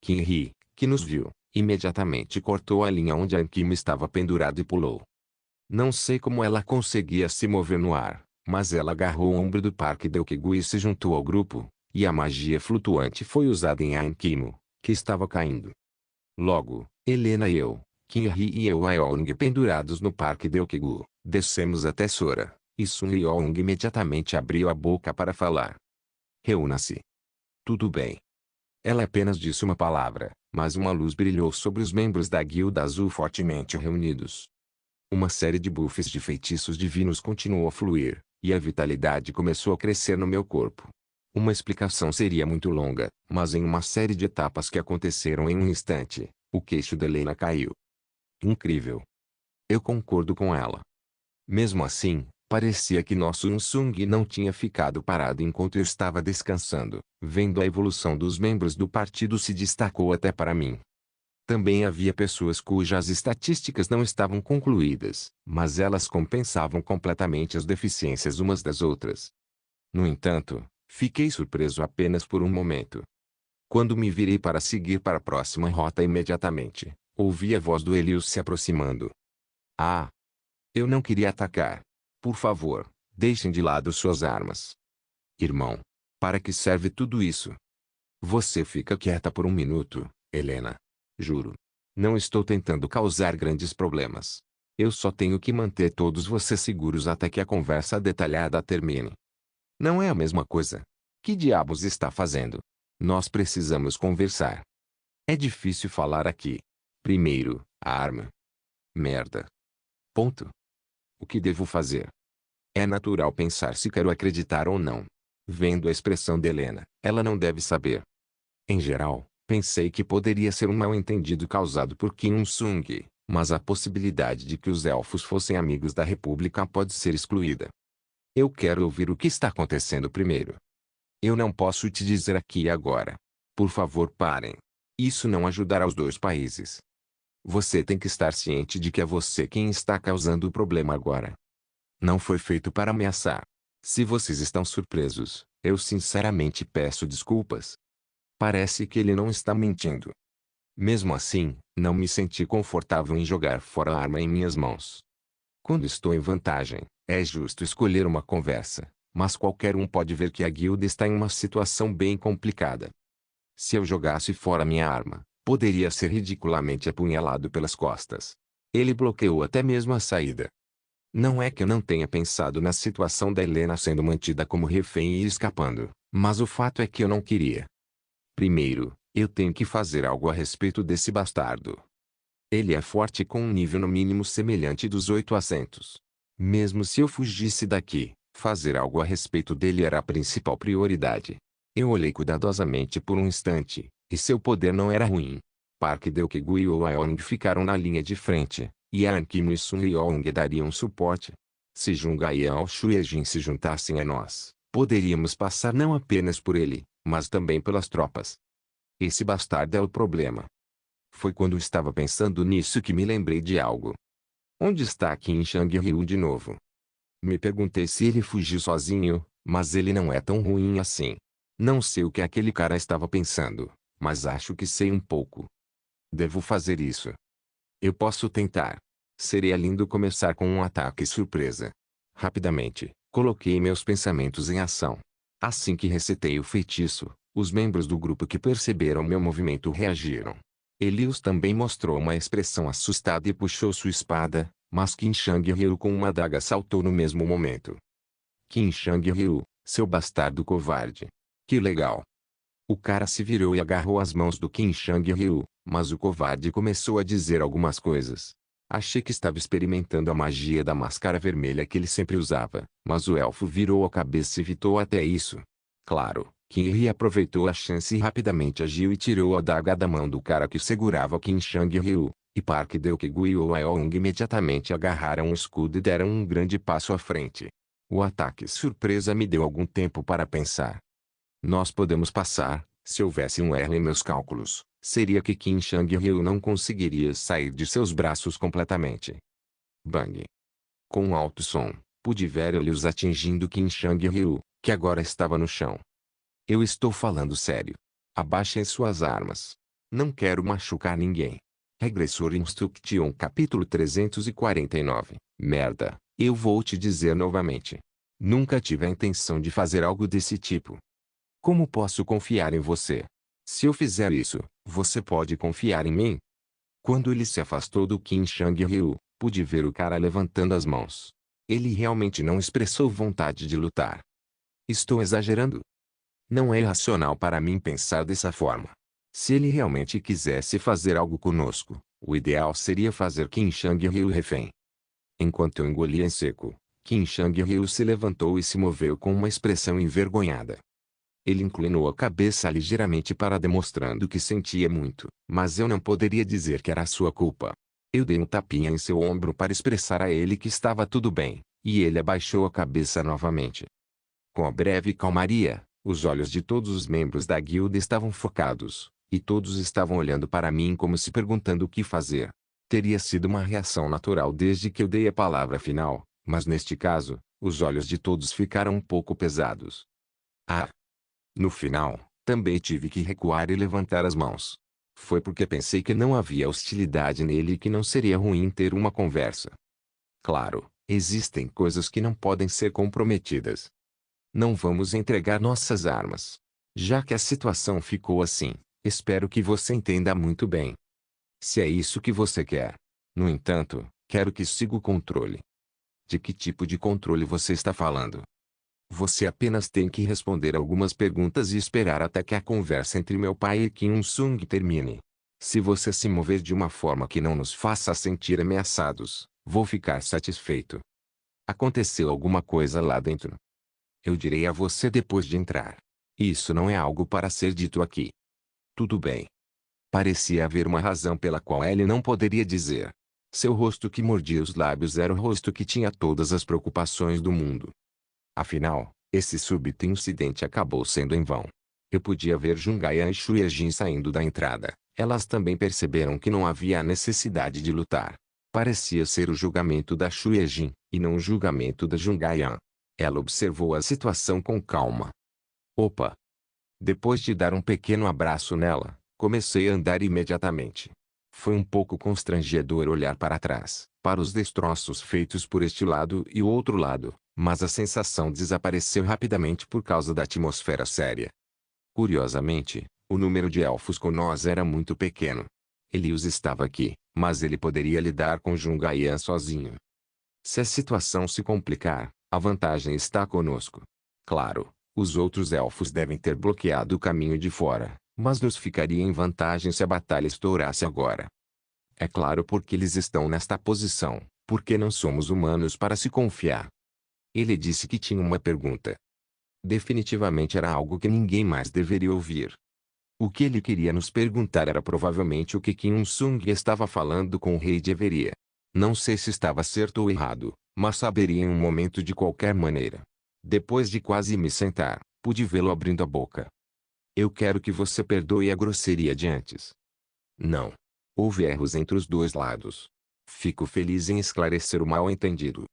Kim-hee, que nos viu, imediatamente cortou a linha onde Kim estava pendurado e pulou. Não sei como ela conseguia se mover no ar, mas ela agarrou o ombro do Park Deokegu e se juntou ao grupo, e a magia flutuante foi usada em Ankimo, que estava caindo. Logo, Helena e eu, Kim-hee e Aeong pendurados no Park Deokegu, descemos até Sora, e Sun Yeong imediatamente abriu a boca para falar. Reúna-se. Tudo bem. Ela apenas disse uma palavra, mas uma luz brilhou sobre os membros da Guilda Azul fortemente reunidos. Uma série de buffs de feitiços divinos continuou a fluir, e a vitalidade começou a crescer no meu corpo. Uma explicação seria muito longa, mas em uma série de etapas que aconteceram em um instante, o queixo de Helena caiu. Incrível. Eu concordo com ela. Mesmo assim, parecia que nosso Unsung não tinha ficado parado enquanto eu estava descansando, vendo a evolução dos membros do partido se destacou até para mim. Também havia pessoas cujas estatísticas não estavam concluídas, mas elas compensavam completamente as deficiências umas das outras. No entanto, fiquei surpreso apenas por um momento. Quando me virei para seguir para a próxima rota imediatamente, ouvi a voz do Helios se aproximando. Ah! Eu não queria atacar. Por favor, deixem de lado suas armas. Irmão, para que serve tudo isso? Você fica quieta por um minuto, Helena. Juro. Não estou tentando causar grandes problemas. Eu só tenho que manter todos vocês seguros até que a conversa detalhada termine. Não é a mesma coisa. Que diabos está fazendo? Nós precisamos conversar. É difícil falar aqui. Primeiro, a arma. Merda. Ponto. O que devo fazer? É natural pensar se quero acreditar ou não. Vendo a expressão de Helena, ela não deve saber. Em geral, pensei que poderia ser um mal-entendido causado por Kim Il-sung, mas a possibilidade de que os elfos fossem amigos da República pode ser excluída. Eu quero ouvir o que está acontecendo primeiro. Eu não posso te dizer aqui e agora. Por favor, parem. Isso não ajudará os dois países. Você tem que estar ciente de que é você quem está causando o problema agora. Não foi feito para ameaçar. Se vocês estão surpresos, eu sinceramente peço desculpas. Parece que ele não está mentindo. Mesmo assim, não me senti confortável em jogar fora a arma em minhas mãos. Quando estou em vantagem, é justo escolher uma conversa, mas qualquer um pode ver que a guilda está em uma situação bem complicada. Se eu jogasse fora minha arma, poderia ser ridiculamente apunhalado pelas costas. Ele bloqueou até mesmo a saída. Não é que eu não tenha pensado na situação da Helena sendo mantida como refém e escapando, mas o fato é que eu não queria. Primeiro, eu tenho que fazer algo a respeito desse bastardo. Ele é forte com um nível no mínimo semelhante dos 8 assentos. Mesmo se eu fugisse daqui, Fazer algo a respeito dele era a principal prioridade. Eu olhei cuidadosamente por um instante, e seu poder não era ruim. Park Deok-gu e Owaong ficaram na linha de frente, e An Kim e Sun Yeong dariam suporte. Se Jungai e Ao Shuejin se juntassem a nós, poderíamos passar não apenas por ele, mas também pelas tropas. Esse bastardo é o problema. Foi quando estava pensando nisso que me lembrei de algo. Onde está Qin Shang-ryu de novo? Me perguntei se ele fugiu sozinho, mas ele não é tão ruim assim. Não sei o que aquele cara estava pensando, mas acho que sei um pouco. Devo fazer isso. Eu posso tentar. Seria lindo começar com um ataque surpresa. Rapidamente, coloquei meus pensamentos em ação. Assim que recitei o feitiço, os membros do grupo que perceberam meu movimento reagiram. Elius também mostrou uma expressão assustada e puxou sua espada, mas Qin Shang-ryu com uma adaga saltou no mesmo momento. Qin Shang-ryu, seu bastardo covarde. Que legal. O cara se virou e agarrou as mãos do Qin Shang-ryu, mas o covarde começou a dizer algumas coisas. Achei que estava experimentando a magia da máscara vermelha que ele sempre usava, mas o elfo virou a cabeça e evitou até isso. Claro, Qin aproveitou a chance e rapidamente agiu e tirou a adaga da mão do cara que segurava Qin Shang-ryu, e Park Deok-gu e Owaong imediatamente agarraram o escudo e deram um grande passo à frente. O ataque surpresa me deu algum tempo para pensar. Nós podemos passar, se houvesse um erro em meus cálculos, seria que Qin Shang-ryu não conseguiria sair de seus braços completamente. Bang! Com um alto som, pude ver Elius atingindo Qin Shang-ryu, que agora estava no chão. Eu estou falando sério. Abaixem suas armas. Não quero machucar ninguém. Regressor Instruction capítulo 349. Merda, eu vou te dizer novamente. Nunca tive a intenção de fazer algo desse tipo. Como posso confiar em você? Se eu fizer isso, você pode confiar em mim? Quando ele se afastou do Qin Shang-ryu, pude ver o cara levantando as mãos. Ele realmente não expressou vontade de lutar. Estou exagerando? Não é irracional para mim pensar dessa forma. Se ele realmente quisesse fazer algo conosco, o ideal seria fazer Qin Shang-ryu refém. Enquanto eu engolia em seco, Qin Shang-ryu se levantou e se moveu com uma expressão envergonhada. Ele inclinou a cabeça ligeiramente para demonstrando que sentia muito, mas eu não poderia dizer que era sua culpa. Eu dei um tapinha em seu ombro para expressar a ele que estava tudo bem, e ele abaixou a cabeça novamente. Com a breve calmaria, os olhos de todos os membros da guilda estavam focados, e todos estavam olhando para mim como se perguntando o que fazer. Teria sido uma reação natural desde que eu dei a palavra final, mas neste caso, os olhos de todos ficaram um pouco pesados. Ah! No final, também tive que recuar e levantar as mãos. Foi porque pensei que não havia hostilidade nele e que não seria ruim ter uma conversa. Claro, existem coisas que não podem ser comprometidas. Não vamos entregar nossas armas. Já que a situação ficou assim, espero que você entenda muito bem. Se é isso que você quer. No entanto, quero que siga o controle. De que tipo de controle você está falando? Você apenas tem que responder algumas perguntas e esperar até que a conversa entre meu pai e Kim Sung termine. Se você se mover de uma forma que não nos faça sentir ameaçados, vou ficar satisfeito. Aconteceu alguma coisa lá dentro? Eu direi a você depois de entrar. Isso não é algo para ser dito aqui. Tudo bem. Parecia haver uma razão pela qual ele não poderia dizer. Seu rosto que mordia os lábios era o rosto que tinha todas as preocupações do mundo. Afinal, esse súbito incidente acabou sendo em vão. Eu podia ver Jungayan e Shuejin saindo da entrada. Elas também perceberam que não havia a necessidade de lutar. Parecia ser o julgamento da Shuejin, e não o julgamento da Jungayan. Ela observou a situação com calma. Opa! Depois de dar um pequeno abraço nela, comecei a andar imediatamente. Foi um pouco constrangedor olhar para trás, para os destroços feitos por este lado e o outro lado, mas a sensação desapareceu rapidamente por causa da atmosfera séria. Curiosamente, o número de elfos com nós era muito pequeno. Elius estava aqui, mas ele poderia lidar com Jungayan sozinho. Se a situação se complicar, a vantagem está conosco. Claro, os outros elfos devem ter bloqueado o caminho de fora, mas nos ficaria em vantagem se a batalha estourasse agora. É claro porque eles estão nesta posição, porque não somos humanos para se confiar. Ele disse que tinha uma pergunta. Definitivamente era algo que ninguém mais deveria ouvir. O que ele queria nos perguntar era provavelmente o que Kim Il-sung estava falando com o rei de Everia. Não sei se estava certo ou errado, mas saberia em um momento de qualquer maneira. Depois de quase me sentar, pude vê-lo abrindo a boca. Eu quero que você perdoe a grosseria de antes. Não. Houve erros entre os dois lados. Fico feliz em esclarecer o mal-entendido.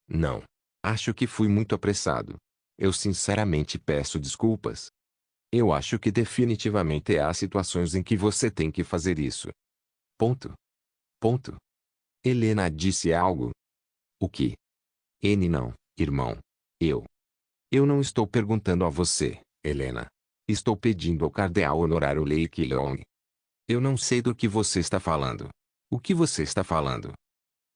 Não. Acho que fui muito apressado. Eu sinceramente peço desculpas. Eu acho que definitivamente há situações em que você tem que fazer isso. Ponto. Ponto. Helena disse algo. O que? N não, irmão. Eu. Eu não estou perguntando a você, Helena. Estou pedindo ao cardeal honorário Lei Keelong. Eu não sei do que você está falando. O que você está falando?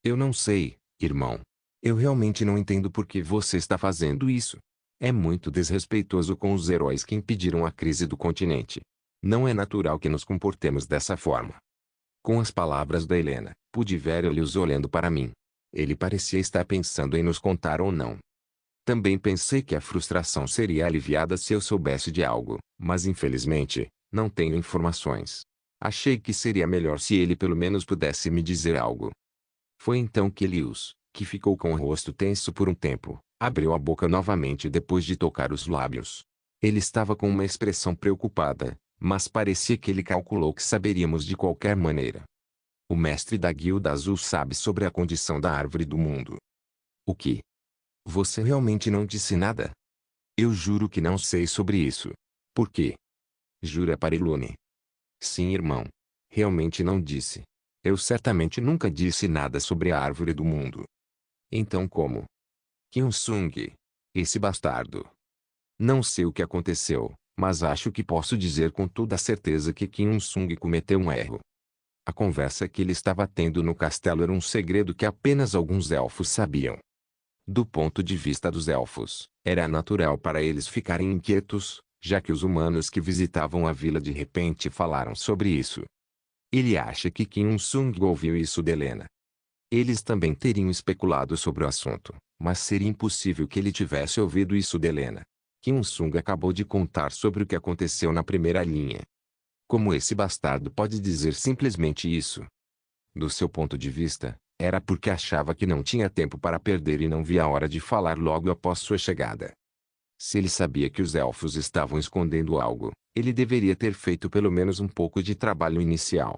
Eu não sei, irmão. Eu realmente não entendo por que você está fazendo isso. É muito desrespeitoso com os heróis que impediram a crise do continente. Não é natural que nos comportemos dessa forma. Com as palavras da Helena, pude ver Elius olhando para mim. Ele parecia estar pensando em nos contar ou não. Também pensei que a frustração seria aliviada se eu soubesse de algo, mas infelizmente, não tenho informações. Achei que seria melhor se ele pelo menos pudesse me dizer algo. Foi então que Elius, que ficou com o rosto tenso por um tempo, abriu a boca novamente depois de tocar os lábios. Ele estava com uma expressão preocupada, mas parecia que ele calculou que saberíamos de qualquer maneira. O mestre da Guilda Azul sabe sobre a condição da árvore do mundo. O que? Você realmente não disse nada? Eu juro que não sei sobre isso. Por quê? Jura para Ilune. Sim, irmão. Realmente não disse. Eu certamente nunca disse nada sobre a árvore do mundo. Então como? Kim Il-sung. Esse bastardo. Não sei o que aconteceu, mas acho que posso dizer com toda a certeza que Kim Il-sung cometeu um erro. A conversa que ele estava tendo no castelo era um segredo que apenas alguns elfos sabiam. Do ponto de vista dos elfos, era natural para eles ficarem inquietos, já que os humanos que visitavam a vila de repente falaram sobre isso. Ele acha que Kim Il-sung ouviu isso de Helena. Eles também teriam especulado sobre o assunto, mas seria impossível que ele tivesse ouvido isso de Helena. Kim Il-sung acabou de contar sobre o que aconteceu na primeira linha. Como esse bastardo pode dizer simplesmente isso? Do seu ponto de vista, era porque achava que não tinha tempo para perder e não via a hora de falar logo após sua chegada. Se ele sabia que os elfos estavam escondendo algo, ele deveria ter feito pelo menos um pouco de trabalho inicial.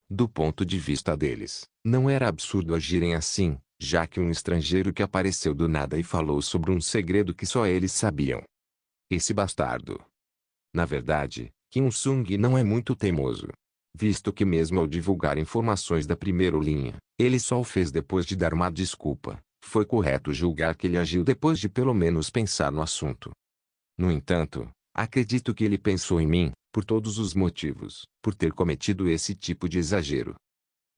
Do ponto de vista deles, não era absurdo agirem assim, já que um estrangeiro que apareceu do nada e falou sobre um segredo que só eles sabiam. Esse bastardo. Na verdade, Kim Il-sung não é muito teimoso. Visto que mesmo ao divulgar informações da primeira linha, ele só o fez depois de dar uma desculpa, foi correto julgar que ele agiu depois de pelo menos pensar no assunto. No entanto, acredito que ele pensou em mim, por todos os motivos, por ter cometido esse tipo de exagero.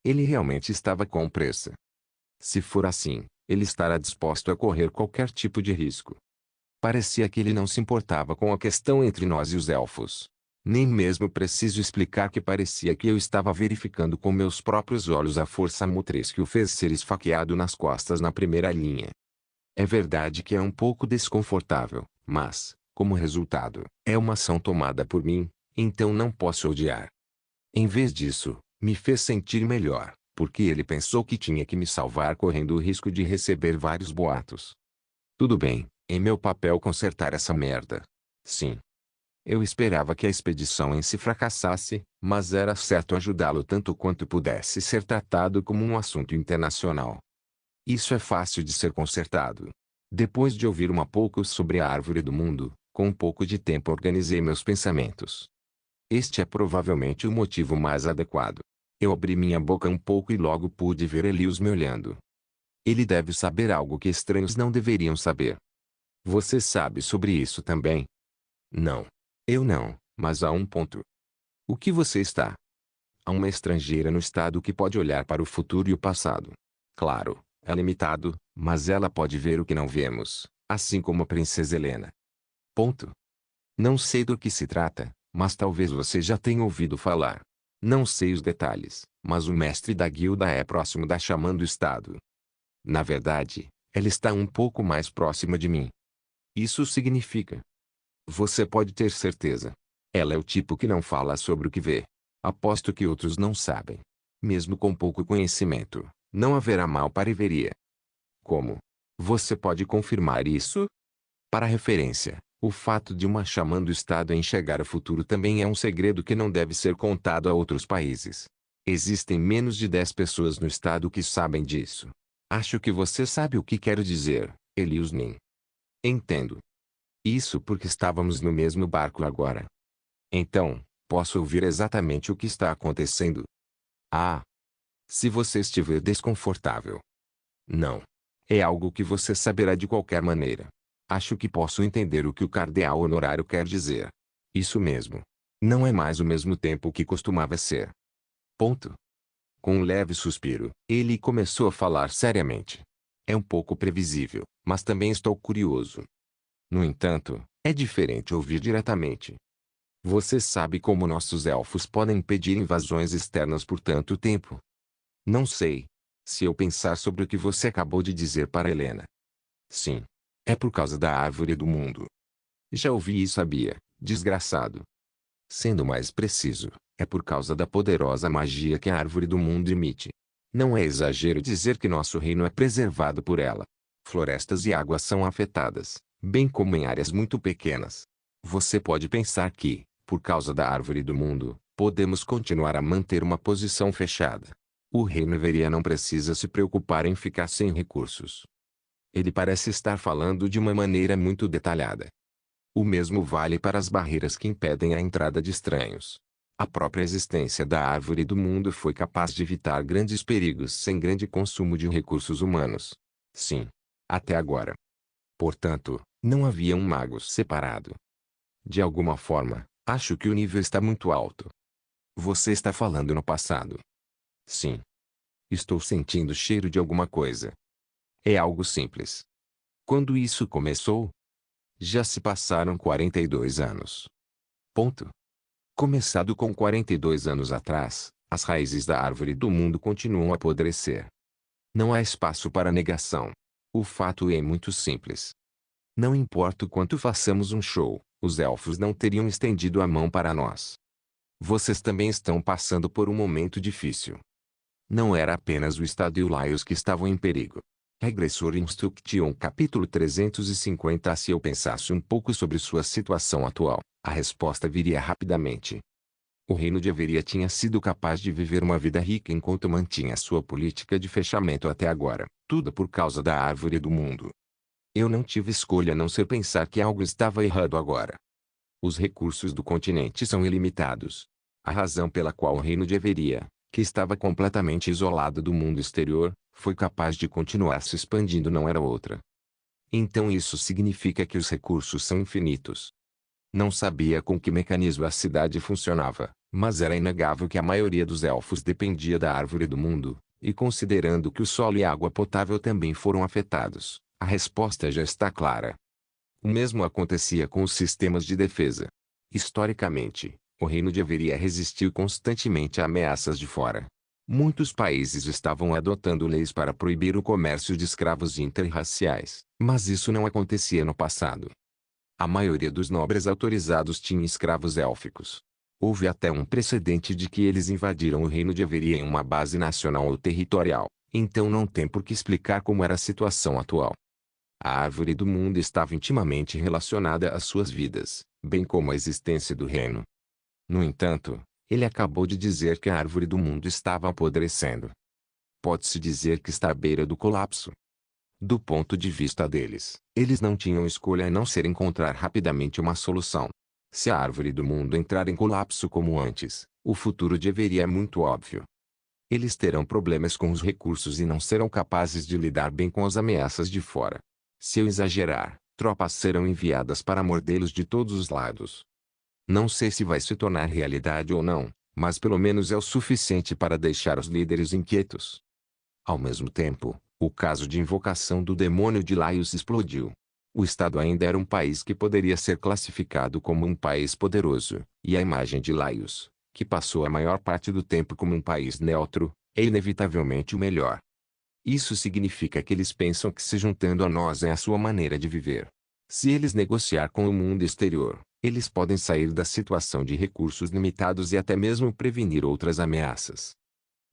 Ele realmente estava com pressa. Se for assim, ele estará disposto a correr qualquer tipo de risco. Parecia que ele não se importava com a questão entre nós e os elfos. Nem mesmo preciso explicar que parecia que eu estava verificando com meus próprios olhos a força motriz que o fez ser esfaqueado nas costas na primeira linha. É verdade que é um pouco desconfortável, mas, como resultado, é uma ação tomada por mim, então não posso odiar. Em vez disso, me fez sentir melhor, porque ele pensou que tinha que me salvar correndo o risco de receber vários boatos. Tudo bem, em meu papel consertar essa merda. Sim. Eu esperava que a expedição em si fracassasse, mas era certo ajudá-lo tanto quanto pudesse ser tratado como um assunto internacional. Isso é fácil de ser consertado. Depois de ouvir um pouco sobre a árvore do mundo, com um pouco de tempo organizei meus pensamentos. Este é provavelmente o motivo mais adequado. Eu abri minha boca um pouco e logo pude ver Elius me olhando. Ele deve saber algo que estranhos não deveriam saber. Você sabe sobre isso também? Não. Eu não, mas há um ponto. O que você está? Há uma estrangeira no estado que pode olhar para o futuro e o passado. Claro, é limitado, mas ela pode ver o que não vemos, assim como a princesa Helena. Ponto. Não sei do que se trata, mas talvez você já tenha ouvido falar. Não sei os detalhes, mas o mestre da guilda é próximo da xamã do estado. Na verdade, Ela está um pouco mais próxima de mim. Isso significa. Você pode ter certeza. Ela é o tipo que não fala sobre o que vê. Aposto que outros não sabem. Mesmo com pouco conhecimento, não haverá mal para Everia. Como? Você pode confirmar isso? Para referência, o fato de uma xamã do estado enxergar o futuro também é um segredo que não deve ser contado a outros países. Existem menos de 10 pessoas no estado que sabem disso. Acho que você sabe o que quero dizer, Elius Nin. Entendo. Isso porque estávamos no mesmo barco agora. Então, posso ouvir exatamente o que está acontecendo. Ah! Se você estiver desconfortável. Não. É algo que você saberá de qualquer maneira. Acho que posso entender o que o cardeal honorário quer dizer. Isso mesmo. Não é mais o mesmo tempo que costumava ser. Ponto. Com um leve suspiro, ele começou a falar seriamente. É um pouco previsível, mas também estou curioso. No entanto, é diferente ouvir diretamente. Você sabe como nossos elfos podem impedir invasões externas por tanto tempo? Não sei. Se eu pensar sobre o que você acabou de dizer para Helena. Sim. É por causa da árvore do mundo. Já ouvi e sabia, desgraçado. Sendo mais preciso, é por causa da poderosa magia que a árvore do mundo emite. Não é exagero dizer que nosso reino é preservado por ela. Florestas e águas são afetadas, bem como em áreas muito pequenas. Você pode pensar que, por causa da árvore do mundo, podemos continuar a manter uma posição fechada. O reino Everia não precisa se preocupar em ficar sem recursos. Ele parece estar falando de uma maneira muito detalhada. O mesmo vale para as barreiras que impedem a entrada de estranhos. A própria existência da árvore do mundo foi capaz de evitar grandes perigos sem grande consumo de recursos humanos. Sim. Até agora. Portanto, não havia um mago separado. De alguma forma, acho que o nível está muito alto. Você está falando no passado. Sim. Estou sentindo o cheiro de alguma coisa. É algo simples. Quando isso começou? Já se passaram 42 anos. Ponto. Começado com 42 anos atrás, as raízes da árvore do mundo continuam a apodrecer. Não há espaço para negação. O fato é muito simples. Não importa o quanto façamos um show, os elfos não teriam estendido a mão para nós. Vocês também estão passando por um momento difícil. Não era apenas o Estado e o Laios que estavam em perigo. Regressor Instruction capítulo 350. Se eu pensasse um pouco sobre sua situação atual, a resposta viria rapidamente. O reino de Everia tinha sido capaz de viver uma vida rica enquanto mantinha sua política de fechamento até agora, tudo por causa da árvore do mundo. Eu não tive escolha a não ser pensar que algo estava errado agora. Os recursos do continente são ilimitados. A razão pela qual o reino de Everia, que estava completamente isolado do mundo exterior, foi capaz de continuar se expandindo não era outra. Então isso significa que os recursos são infinitos. Não sabia com que mecanismo a cidade funcionava, mas era inegável que a maioria dos elfos dependia da árvore do mundo, e considerando que o solo e a água potável também foram afetados, a resposta já está clara. O mesmo acontecia com os sistemas de defesa. Historicamente, o reino de Everia resistiu constantemente a ameaças de fora. Muitos países estavam adotando leis para proibir o comércio de escravos interraciais, mas isso não acontecia no passado. A maioria dos nobres autorizados tinha escravos élficos. Houve até um precedente de que eles invadiram o reino de Everia em uma base nacional ou territorial, então não tem por que explicar como era a situação atual. A árvore do mundo estava intimamente relacionada às suas vidas, bem como à existência do reino. No entanto, ele acabou de dizer que a árvore do mundo estava apodrecendo. Pode-se dizer que está à beira do colapso. Do ponto de vista deles, eles não tinham escolha a não ser encontrar rapidamente uma solução. Se a árvore do mundo entrar em colapso como antes, o futuro de Everia é muito óbvio. Eles terão problemas com os recursos e não serão capazes de lidar bem com as ameaças de fora. Se eu exagerar, tropas serão enviadas para mordê-los de todos os lados. Não sei se vai se tornar realidade ou não, mas pelo menos é o suficiente para deixar os líderes inquietos. Ao mesmo tempo, o caso de invocação do demônio de Laios explodiu. O Estado ainda era um país que poderia ser classificado como um país poderoso, e a imagem de Laios, que passou a maior parte do tempo como um país neutro, é inevitavelmente o melhor. Isso significa que eles pensam que se juntando a nós é a sua maneira de viver. Se eles negociar com o mundo exterior, eles podem sair da situação de recursos limitados e até mesmo prevenir outras ameaças.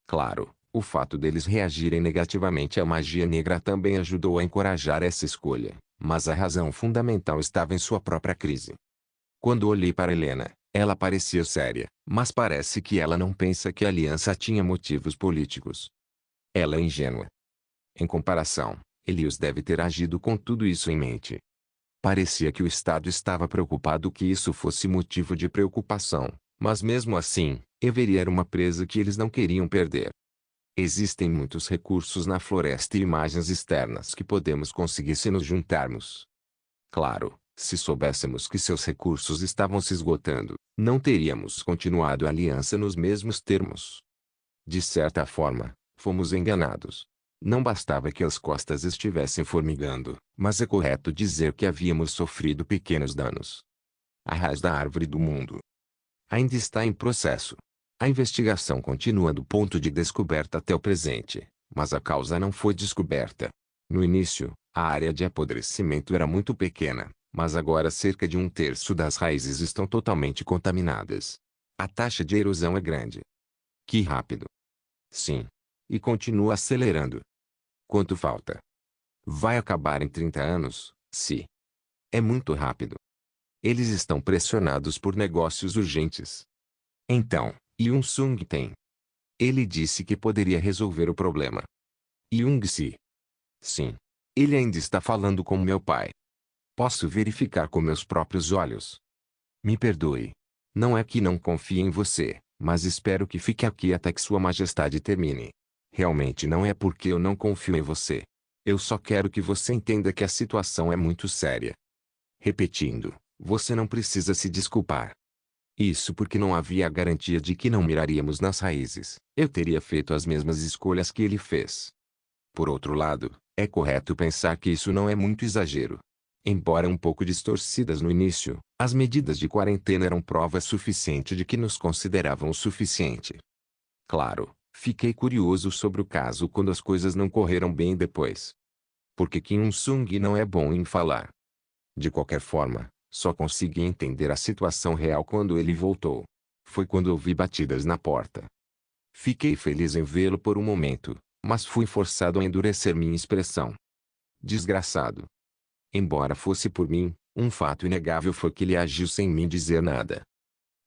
Claro, o fato deles reagirem negativamente à magia negra também ajudou a encorajar essa escolha, mas a razão fundamental estava em sua própria crise. Quando olhei para Helena, ela parecia séria, mas parece que ela não pensa que a aliança tinha motivos políticos. Ela é ingênua. Em comparação, Elios deve ter agido com tudo isso em mente. Parecia que o Estado estava preocupado que isso fosse motivo de preocupação, mas mesmo assim, Every era uma presa que eles não queriam perder. Existem muitos recursos na floresta e imagens externas que podemos conseguir se nos juntarmos. Claro, se soubéssemos que seus recursos estavam se esgotando, não teríamos continuado a aliança nos mesmos termos. De certa forma, fomos enganados. Não bastava que as costas estivessem formigando, mas é correto dizer que havíamos sofrido pequenos danos. A raiz da árvore do mundo ainda está em processo. A investigação continua do ponto de descoberta até o presente, mas a causa não foi descoberta. No início, a área de apodrecimento era muito pequena, mas agora cerca de 1/3 das raízes estão totalmente contaminadas. A taxa de erosão é grande. Que rápido! Sim. E continua acelerando. Quanto falta? Vai acabar em 30 anos, se. É muito rápido. Eles estão pressionados por negócios urgentes. Então, Yoon-sung tem. Ele disse que poderia resolver o problema. Young-se. Sim. Ele ainda está falando com meu pai. Posso verificar com meus próprios olhos. Me perdoe. Não é que não confie em você, mas espero que fique aqui até que Sua Majestade termine. Realmente não é porque eu não confio em você. Eu só quero que você entenda que a situação é muito séria. Repetindo, você não precisa se desculpar. Isso porque não havia a garantia de que não miraríamos nas raízes. Eu teria feito as mesmas escolhas que ele fez. Por outro lado, é correto pensar que isso não é muito exagero. Embora um pouco distorcidas no início, as medidas de quarentena eram prova suficiente de que nos consideravam o suficiente. Claro, fiquei curioso sobre o caso quando as coisas não correram bem depois. Porque Kim Il-sung não é bom em falar. De qualquer forma, só consegui entender a situação real quando ele voltou. Foi quando ouvi batidas na porta. Fiquei feliz em vê-lo por um momento, mas fui forçado a endurecer minha expressão. Desgraçado. Embora fosse por mim, um fato inegável foi que ele agiu sem mim dizer nada.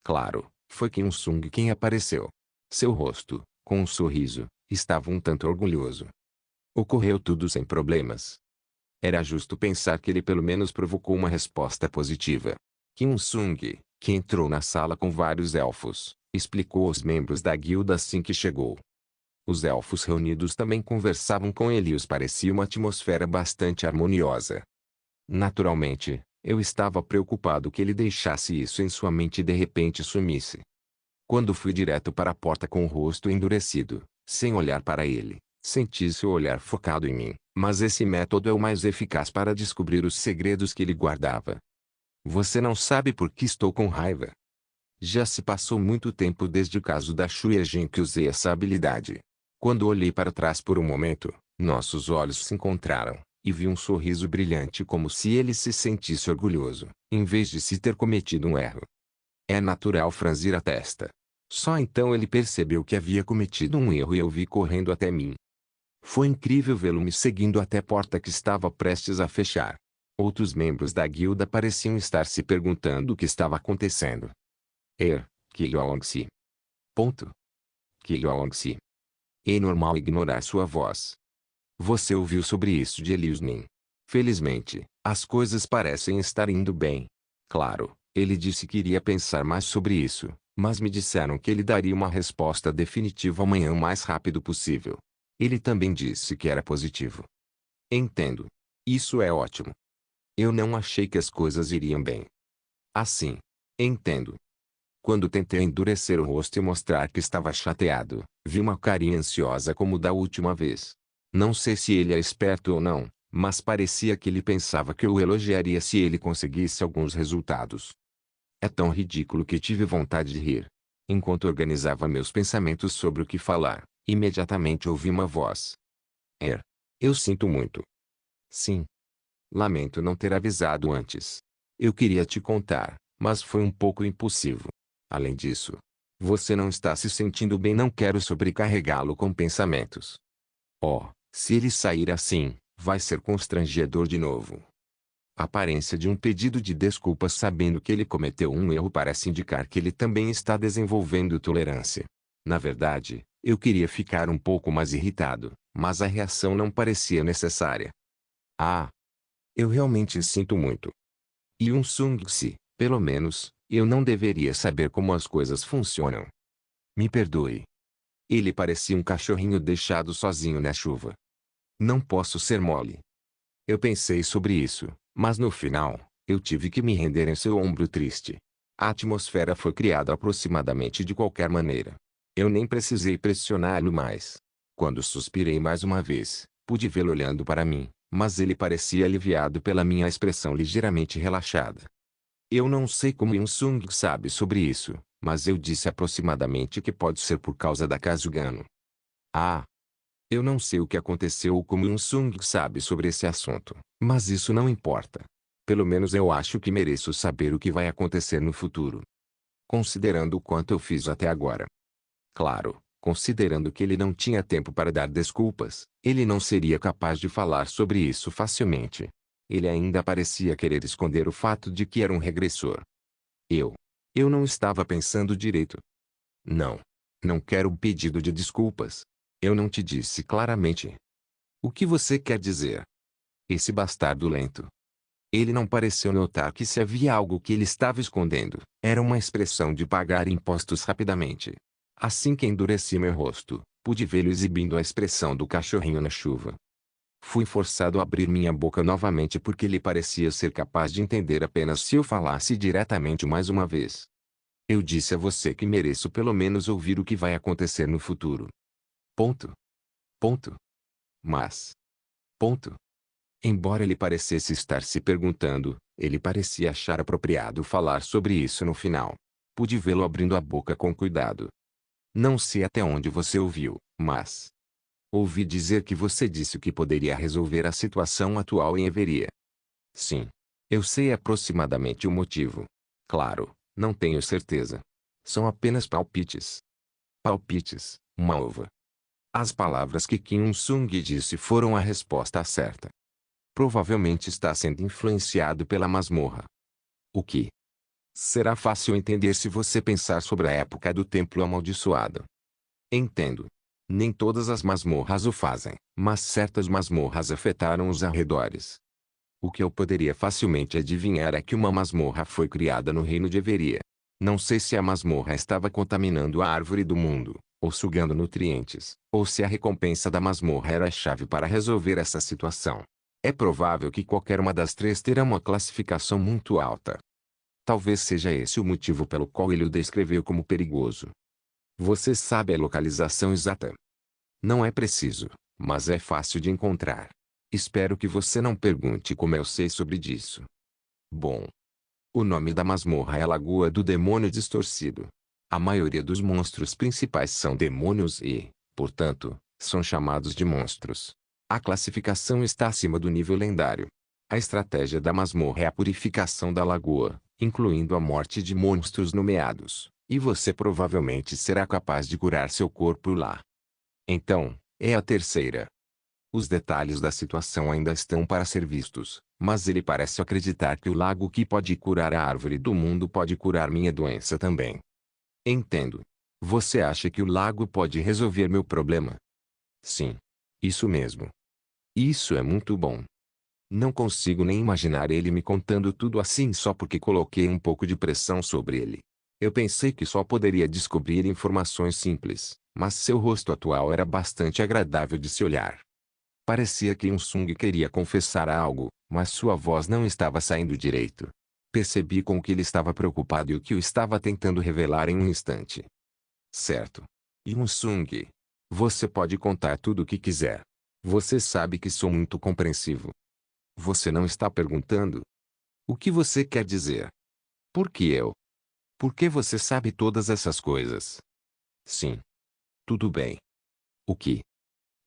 Claro, foi Kim Il-sung quem apareceu. Seu rosto, com um sorriso, estava um tanto orgulhoso. Ocorreu tudo sem problemas. Era justo pensar que ele pelo menos provocou uma resposta positiva. Kim Il-sung, que entrou na sala com vários elfos, explicou aos membros da guilda assim que chegou. Os elfos reunidos também conversavam com ele e os parecia uma atmosfera bastante harmoniosa. Naturalmente, eu estava preocupado que ele deixasse isso em sua mente e de repente sumisse. Quando fui direto para a porta com o rosto endurecido, sem olhar para ele, senti seu olhar focado em mim, mas esse método é o mais eficaz para descobrir os segredos que ele guardava. Você não sabe por que estou com raiva. Já se passou muito tempo desde o caso da Shuya-jin que usei essa habilidade. Quando olhei para trás por um momento, nossos olhos se encontraram, e vi um sorriso brilhante como se ele se sentisse orgulhoso, em vez de se ter cometido um erro. É natural franzir a testa. Só então ele percebeu que havia cometido um erro e eu vi correndo até mim. Foi incrível vê-lo me seguindo até a porta que estava prestes a fechar. Outros membros da guilda pareciam estar se perguntando o que estava acontecendo. Kilong-se. Ponto. Kilong-se. É normal ignorar sua voz. Você ouviu sobre isso de Eliusnin. Felizmente, as coisas parecem estar indo bem. Claro, ele disse que iria pensar mais sobre isso, mas me disseram que ele daria uma resposta definitiva amanhã o mais rápido possível. Ele também disse que era positivo. Entendo. Isso é ótimo. Eu não achei que as coisas iriam bem. Assim. Entendo. Quando tentei endurecer o rosto e mostrar que estava chateado, vi uma carinha ansiosa como da última vez. Não sei se ele é esperto ou não, mas parecia que ele pensava que eu o elogiaria se ele conseguisse alguns resultados. É tão ridículo que tive vontade de rir. Enquanto organizava meus pensamentos sobre o que falar, imediatamente ouvi uma voz. Eu sinto muito. Sim. Lamento não ter avisado antes. Eu queria te contar, mas foi um pouco impulsivo. Além disso, você não está se sentindo bem. Não quero sobrecarregá-lo com pensamentos. Oh, se ele sair assim, vai ser constrangedor de novo. A aparência de um pedido de desculpas sabendo que ele cometeu um erro parece indicar que ele também está desenvolvendo tolerância. Na verdade, eu queria ficar um pouco mais irritado, mas a reação não parecia necessária. Ah, eu realmente sinto muito. Yoon-sung-se, pelo menos, eu não deveria saber como as coisas funcionam. Me perdoe. Ele parecia um cachorrinho deixado sozinho na chuva. Não posso ser mole. Eu pensei sobre isso, mas no final, eu tive que me render em seu ombro triste. A atmosfera foi criada aproximadamente de qualquer maneira. Eu nem precisei pressioná-lo mais. Quando suspirei mais uma vez, pude vê-lo olhando para mim, mas ele parecia aliviado pela minha expressão ligeiramente relaxada. Eu não sei como Yoon-sung sabe sobre isso, mas eu disse aproximadamente que pode ser por causa da Kazugano. Ah, eu não sei o que aconteceu ou como Yoon-sung sabe sobre esse assunto, mas isso não importa. Pelo menos eu acho que mereço saber o que vai acontecer no futuro. Considerando o quanto eu fiz até agora. Claro, considerando que ele não tinha tempo para dar desculpas, ele não seria capaz de falar sobre isso facilmente. Ele ainda parecia querer esconder o fato de que era um regressor. Eu. Eu não estava pensando direito. Não. Não quero um pedido de desculpas. Eu não te disse claramente. O que você quer dizer? Esse bastardo lento. Ele não pareceu notar que se havia algo que ele estava escondendo, era uma expressão de pagar impostos rapidamente. Assim que endureci meu rosto, pude vê-lo exibindo a expressão do cachorrinho na chuva. Fui forçado a abrir minha boca novamente porque ele parecia ser capaz de entender apenas se eu falasse diretamente mais uma vez. Eu disse a você que mereço pelo menos ouvir o que vai acontecer no futuro. Ponto. Ponto. Mas. Ponto. Embora ele parecesse estar se perguntando, ele parecia achar apropriado falar sobre isso no final. Pude vê-lo abrindo a boca com cuidado. Não sei até onde você ouviu, mas... ouvi dizer que você disse que poderia resolver a situação atual em Everia. Sim. Eu sei aproximadamente o motivo. Claro, não tenho certeza. São apenas palpites. Palpites, uma ova. As palavras que Kim Il-sung disse foram a resposta certa. Provavelmente está sendo influenciado pela masmorra. O que? Será fácil entender se você pensar sobre a época do templo amaldiçoado. Entendo. Nem todas as masmorras o fazem, mas certas masmorras afetaram os arredores. O que eu poderia facilmente adivinhar é que uma masmorra foi criada no reino de Everia. Não sei se a masmorra estava contaminando a árvore do mundo, ou sugando nutrientes, ou se a recompensa da masmorra era a chave para resolver essa situação. É provável que qualquer uma das três terá uma classificação muito alta. Talvez seja esse o motivo pelo qual ele o descreveu como perigoso. Você sabe a localização exata? Não é preciso, mas é fácil de encontrar. Espero que você não pergunte como eu sei sobre disso. Bom. O nome da masmorra é a Lagoa do Demônio Distorcido. A maioria dos monstros principais são demônios e, portanto, são chamados de monstros. A classificação está acima do nível lendário. A estratégia da masmorra é a purificação da lagoa, incluindo a morte de monstros nomeados, e você provavelmente será capaz de curar seu corpo lá. Então, é a terceira. Os detalhes da situação ainda estão para ser vistos, mas ele parece acreditar que o lago que pode curar a árvore do mundo pode curar minha doença também. Entendo. Você acha que o lago pode resolver meu problema? Sim. Isso mesmo. Isso é muito bom. Não consigo nem imaginar ele me contando tudo assim só porque coloquei um pouco de pressão sobre ele. Eu pensei que só poderia descobrir informações simples, mas seu rosto atual era bastante agradável de se olhar. Parecia que Yoon-sung queria confessar algo, mas sua voz não estava saindo direito. Percebi com que ele estava preocupado e o que eu estava tentando revelar em um instante. Certo. Yoon-sung. Você pode contar tudo o que quiser. Você sabe que sou muito compreensivo. Você não está perguntando? O que você quer dizer? Por que eu? Por que você sabe todas essas coisas? Sim. Tudo bem. O que?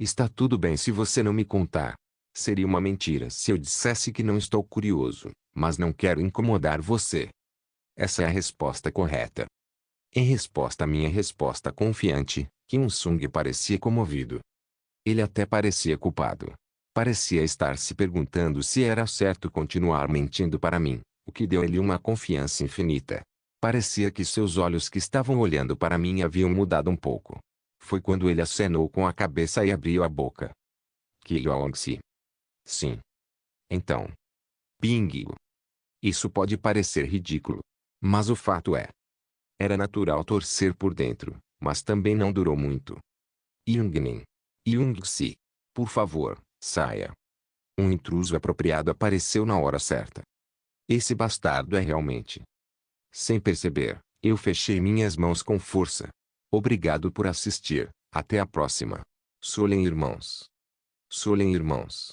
Está tudo bem se você não me contar. Seria uma mentira se eu dissesse que não estou curioso, mas não quero incomodar você. Essa é a resposta correta. Em resposta à minha resposta confiante, Kim Sung parecia comovido. Ele até parecia culpado. Parecia estar se perguntando se era certo continuar mentindo para mim, o que deu-lhe uma confiança infinita. Parecia que seus olhos que estavam olhando para mim haviam mudado um pouco. Foi quando ele acenou com a cabeça e abriu a boca. Kyong-se. Sim. Então. Bingo. Isso pode parecer ridículo. Mas o fato é. Era natural torcer por dentro, mas também não durou muito. Youngmin. Young-se. Por favor, saia. Um intruso apropriado apareceu na hora certa. Esse bastardo é realmente. Sem perceber, eu fechei minhas mãos com força. Obrigado por assistir. Até a próxima. Solen irmãos. Solen irmãos.